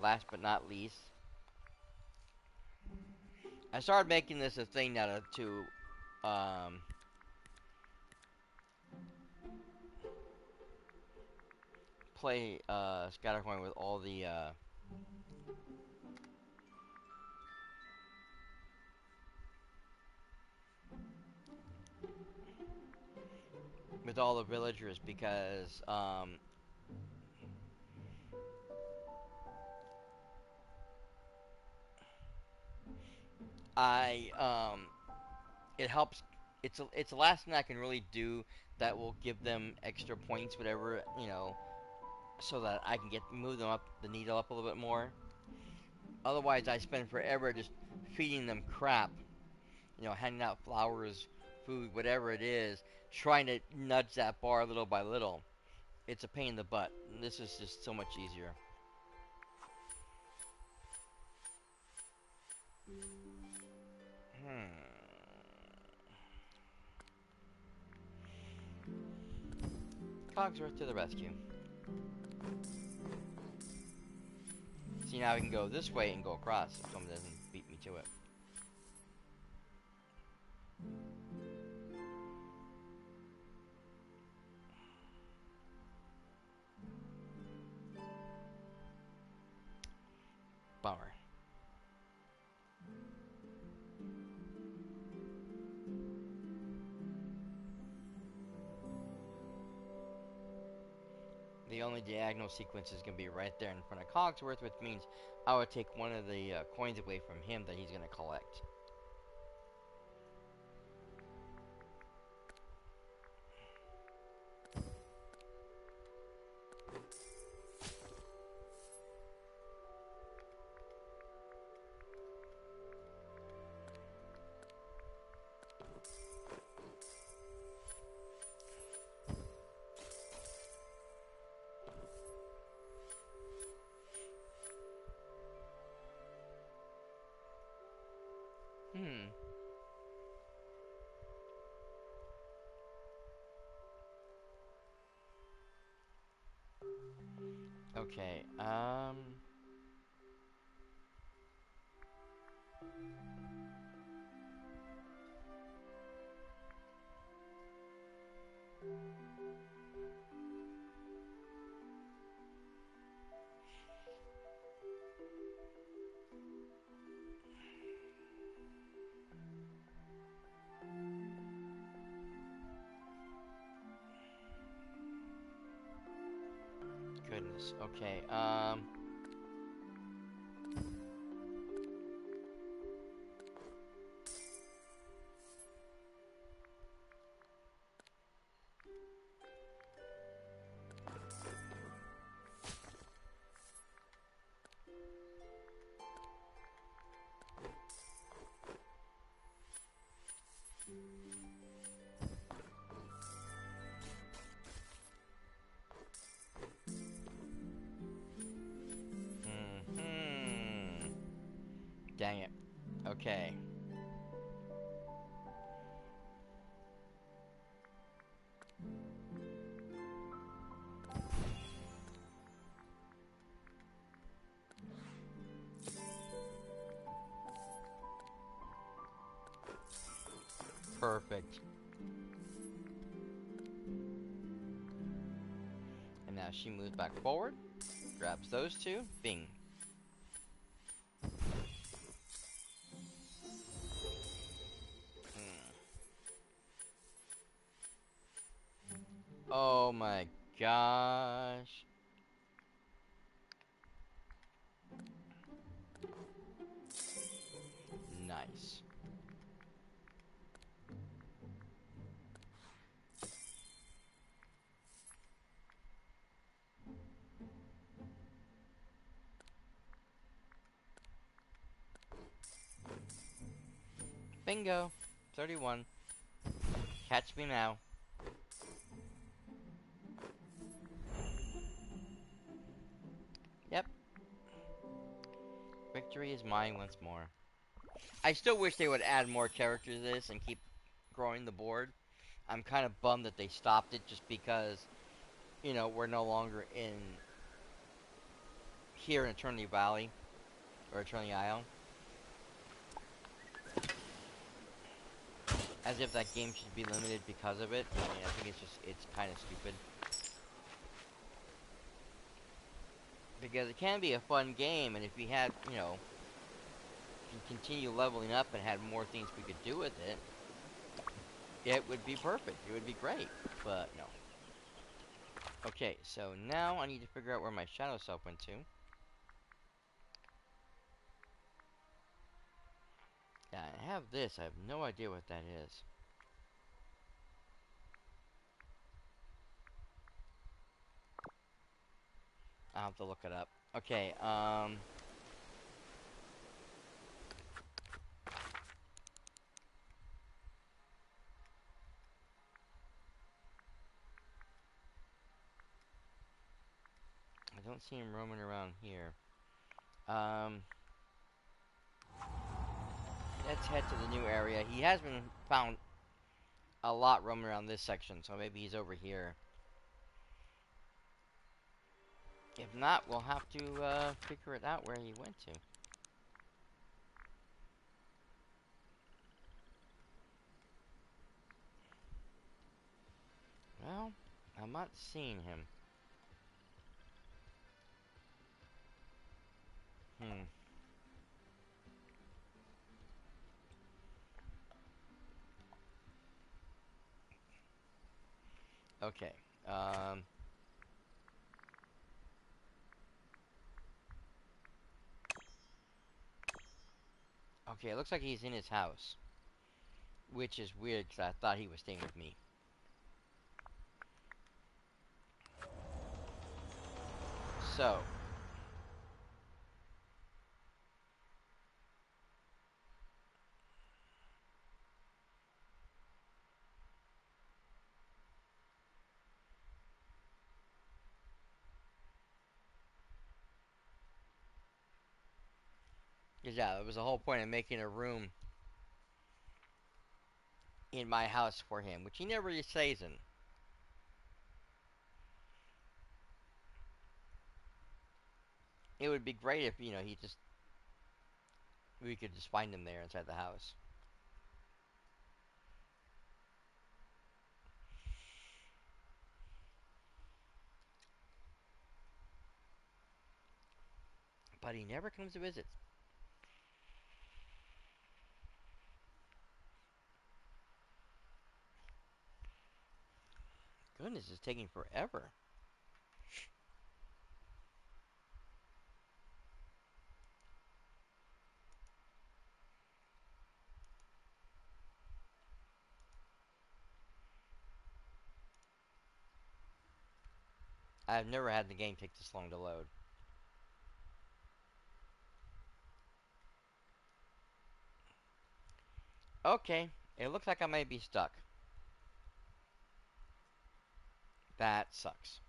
last but not least, I started making this a thing now to play Scattercoin with all the villagers because it helps. It's the last thing I can really do that will give them extra points, whatever, you know, so that I can move them up the needle up a little bit more. Otherwise, I spend forever just feeding them crap, you know, handing out flowers, food, whatever it is, trying to nudge that bar little by little. It's a pain in the butt. This is just so much easier. Cogsworth to the rescue. See, now we can go this way and go across if someone doesn't beat me to it. Bummer. The only diagonal sequence is going to be right there in front of Cogsworth, which means I would take one of the coins away from him that he's going to collect. Okay, goodness. Okay, hmm. Dang it. Okay. Perfect. And now she moves back forward, grabs those two, bing. Mm. Oh my gosh. Nice. Bingo. 31. Catch me now. Yep. Victory is mine once more. I still wish they would add more characters to this and keep growing the board. I'm kind of bummed that they stopped it just because, you know, we're no longer in here in Eternity Valley or Eternity Isle. As if that game should be limited because of it. I mean, I think it's kind of stupid. Because it can be a fun game, and if we had, you know, continue leveling up and had more things we could do with it, it would be perfect. It would be great. But no. Okay, so now I need to figure out where my shadow self went to. Yeah, I have this. I have no idea what that is. I'll have to look it up. Okay, I don't see him roaming around here. Let's head to the new area. He has been found a lot roaming around this section, so maybe he's over here. If not, we'll have to figure it out where he went to. Well, I'm not seeing him. Hmm. Okay. Um. Okay, it looks like he's in his house. Which is weird, because I thought he was staying with me. So. Yeah, there was the whole point of making a room in my house for him, which he never really stays in. It would be great if he just we could just find him there inside the house. But he never comes to visit. Goodness, it's taking forever. I've never had the game take this long to load. Okay, it looks like I may be stuck. That sucks.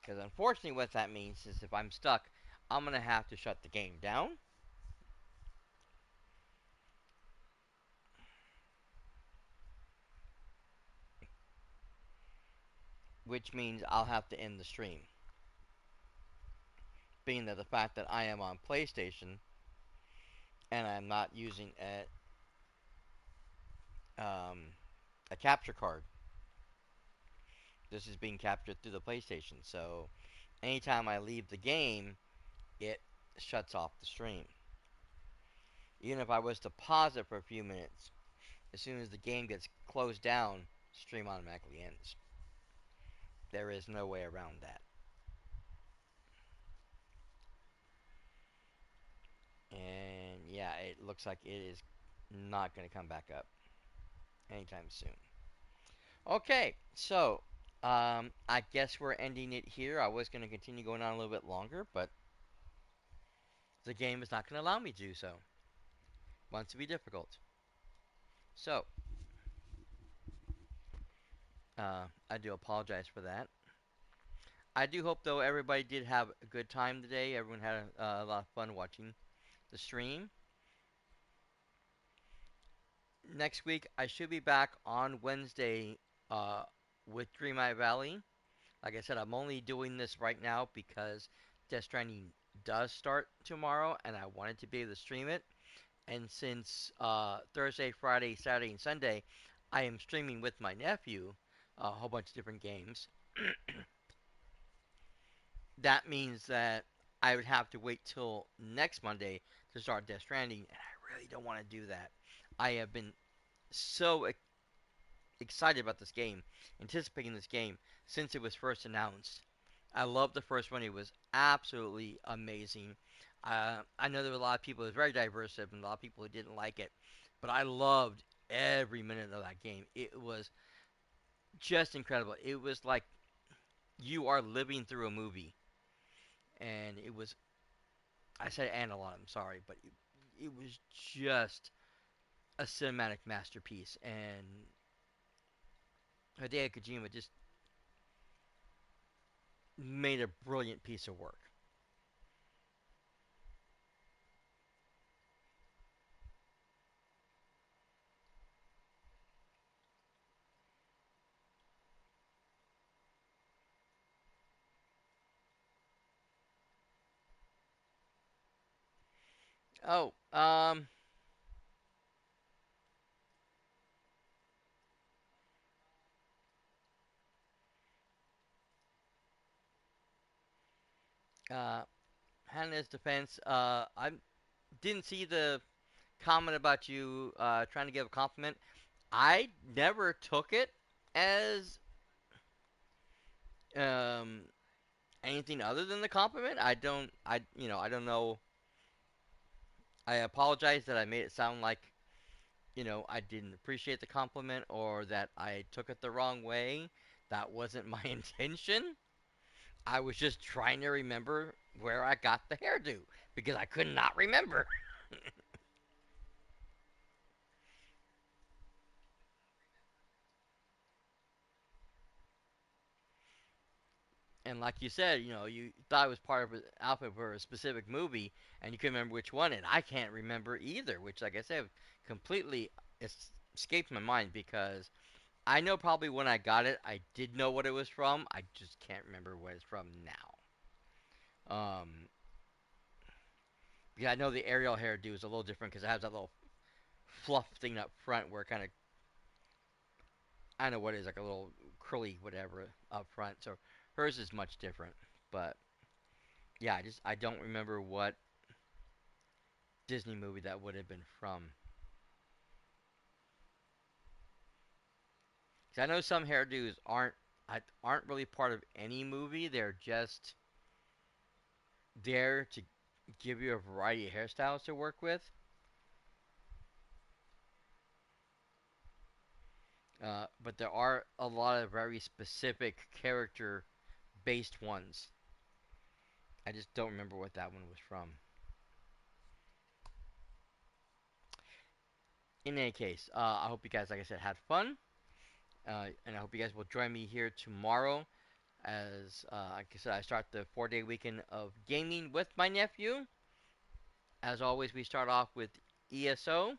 Because unfortunately, what that means is if I'm stuck, I'm going to have to shut the game down. Which means I'll have to end the stream. Being that the fact that I am on PlayStation and I'm not using a capture card. This is being captured through the PlayStation. So anytime I leave the game, it shuts off the stream. Even if I was to pause it for a few minutes, as soon as the game gets closed down, stream automatically ends. There is no way around that. And yeah, it looks like it is not going to come back up anytime soon. Okay, so I guess we're ending it here. I was going to continue going on a little bit longer, but the game is not going to allow me to do so. Wants to be difficult. So, I do apologize for that. I do hope, though, everybody did have a good time today. Everyone had a lot of fun watching the stream. Next week, I should be back on Wednesday uh, with Dreamlight Valley. Like I said, I'm only doing this right now because Death Stranding does start tomorrow, and I wanted to be able to stream it. And since Thursday, Friday, Saturday, and Sunday, I am streaming with my nephew a whole bunch of different games. That means that I would have to wait till next Monday to start Death Stranding, and I really don't want to do that. I have been so excited about this game, anticipating this game since it was first announced. I loved the first one; it was absolutely amazing. I know there were a lot of people; it was very diverse, and a lot of people who didn't like it, but I loved every minute of that game. It was just incredible. It was like you are living through a movie, and it was. I said and a lot. I'm sorry, but it was just a cinematic masterpiece, and Hideo Kojima just made a brilliant piece of work. Oh, uh, Hannah's defense. I didn't see the comment about you trying to give a compliment. I never took it as um, anything other than the compliment. I don't. I don't know. I apologize that I made it sound like I didn't appreciate the compliment or that I took it the wrong way. That wasn't my intention. I was just trying to remember where I got the hairdo because I could not remember. And like you said, you thought it was part of an outfit for a specific movie, and you couldn't remember which one, and I can't remember either. Which, like I said, completely escaped my mind because I know probably when I got it, I did know what it was from. I just can't remember what it's from now. Yeah, I know the Ariel hairdo is a little different because it has that little fluff thing up front where it kind of, I know what it is, like a little curly whatever up front. So hers is much different. But yeah, I don't remember what Disney movie that would have been from. 'Cause I know some hairdos aren't really part of any movie. They're just there to give you a variety of hairstyles to work with. But there are a lot of very specific character based ones. I just don't remember what that one was from. In any case, I hope you guys, like I said, had fun. And I hope you guys will join me here tomorrow as, like I said, I start the 4-day weekend of gaming with my nephew. As always, we start off with ESO,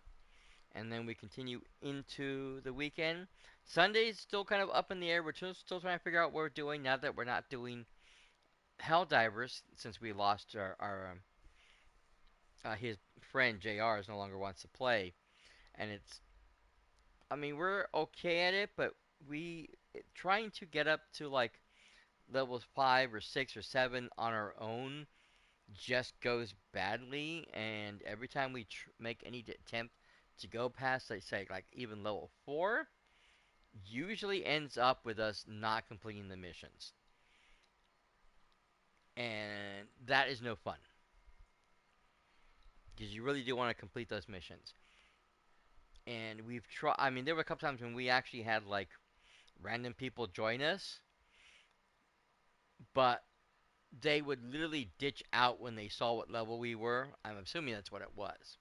and then we continue into the weekend. Sunday's still kind of up in the air. We're still trying to figure out what we're doing now that we're not doing Helldivers since we lost his friend JR is no longer wants to play, and I mean we're okay at it, but we trying to get up to like levels 5 or 6 or 7 on our own just goes badly, and every time we make any attempt to go past, say like even level 4, usually ends up with us not completing the missions, and that is no fun because you really do want to complete those missions. And we've tried. I mean, there were a couple times when we actually had like random people join us, but they would literally ditch out when they saw what level we were. I'm assuming that's what it was.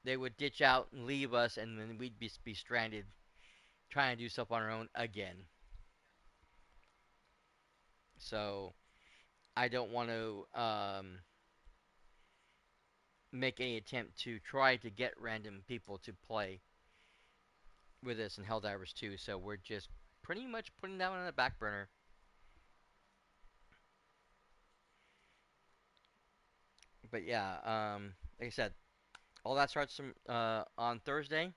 They would ditch out and leave us, and then we'd be stranded trying to do stuff on our own again. So I don't want to make any attempt to try to get random people to play with us in Helldivers 2. So we're just pretty much putting that one on the back burner. But yeah, like I said, all that starts on Thursday.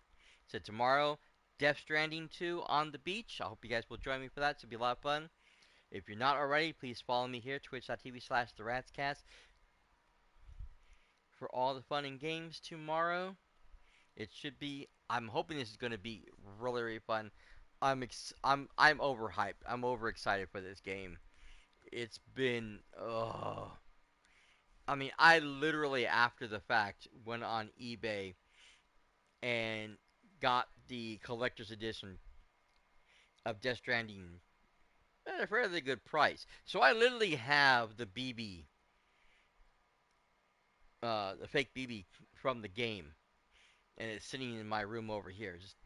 So tomorrow, Death Stranding 2 on the beach. I hope you guys will join me for that. It's going to be a lot of fun. If you're not already, please follow me here, twitch.tv/TheRatsCast, for all the fun and games tomorrow. It should be. I'm hoping this is going to be really, really fun. I'm overhyped. I'm overexcited for this game. It's been. Oh. I mean, I literally after the fact went on eBay and got the collector's edition of Death Stranding at a fairly good price. So I literally have the fake BB from the game, and it's sitting in my room over here, just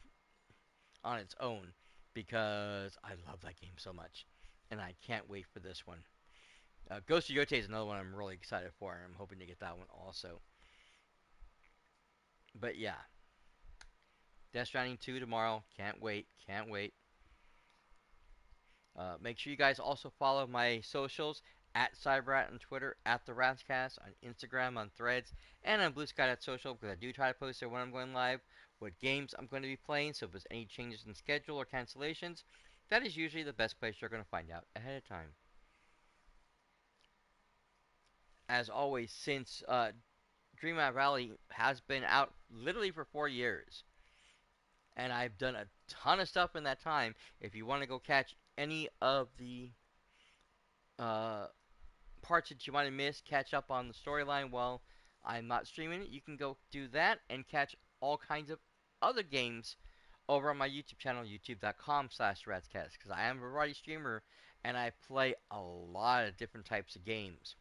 on its own, because I love that game so much, and I can't wait for this one. Ghost of Yote is another one I'm really excited for, and I'm hoping to get that one also. But yeah, Death Stranding 2 tomorrow. Can't wait. Can't wait. Make sure you guys also follow my socials at Cyberrat on Twitter, at the Ratscast on Instagram, on Threads, and on Blue Sky Social because I do try to post there when I'm going live, what games I'm going to be playing. So if there's any changes in schedule or cancellations, that is usually the best place you're going to find out ahead of time. As always, since Dreamlight Valley has been out literally for 4 years, and I've done a ton of stuff in that time. If you want to go catch any of the uh, parts that you might have missed, catch up on the storyline while I'm not streaming it, you can go do that and catch all kinds of other games over on my YouTube channel, youtube.com/ratscast, because I am a variety streamer and I play a lot of different types of games,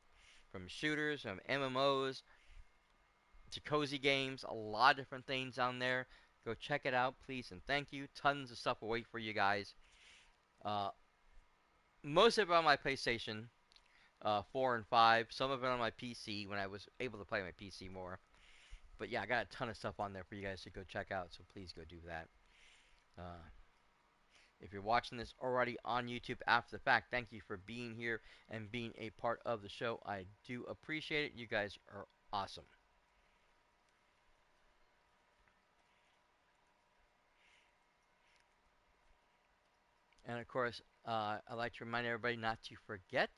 from shooters, from MMOs, to cozy games, a lot of different things on there. Go check it out, please, and thank you. Tons of stuff will wait for you guys. Uh, most of it on my PlayStation 4 and 5. Some of it on my PC when I was able to play my PC more. But yeah, I got a ton of stuff on there for you guys to go check out, so please go do that. Uh, if you're watching this already on YouTube after the fact, thank you for being here and being a part of the show. I do appreciate it. You guys are awesome. And of course, I'd like to remind everybody not to forget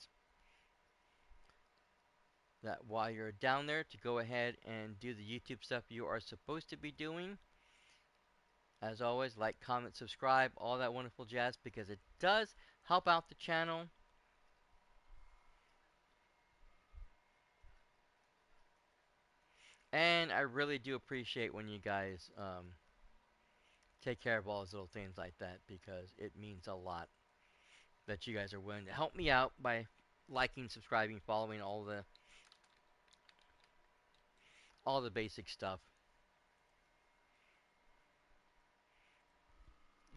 that while you're down there, to go ahead and do the YouTube stuff you are supposed to be doing. As always, like, comment, subscribe, all that wonderful jazz, because it does help out the channel. And I really do appreciate when you guys take care of all those little things like that, because it means a lot that you guys are willing to help me out by liking, subscribing, following all the basic stuff.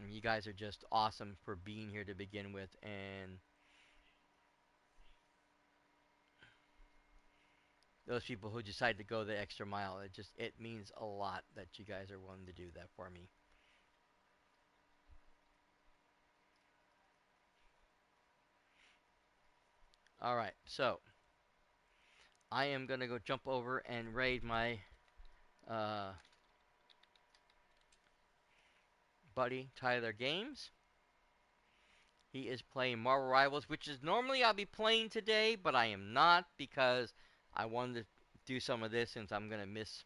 And you guys are just awesome for being here to begin with, and those people who decide to go the extra mile, it means a lot that you guys are willing to do that for me. All right, so I am gonna go jump over and raid my uh, buddy Tyler Games. He is playing Marvel Rivals, which is normally I'll be playing today, but I am not because I wanted to do some of this since I'm gonna miss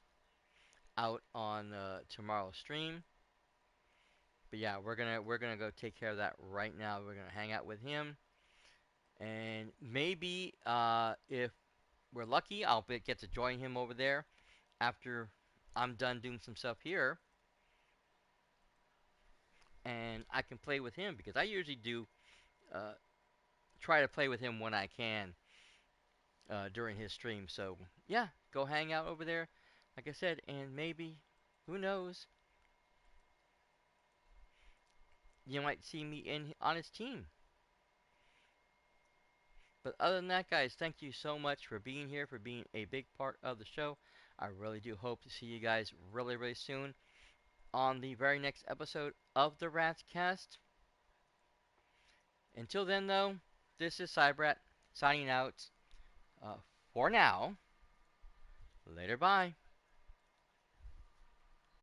out on tomorrow's stream. But yeah, we're gonna go take care of that right now. We're gonna hang out with him, and maybe if we're lucky, get to join him over there after I'm done doing some stuff here, and I can play with him because I usually do uh, try to play with him when I can during his stream. So yeah, go hang out over there, like I said, and maybe, who knows, you might see me on his team. But other than that, guys, thank you so much for being here, for being a big part of the show. I really do hope to see you guys really, really soon on the very next episode of the Rats Cast. Until then, though, this is Cybrat signing out for now. Later, bye.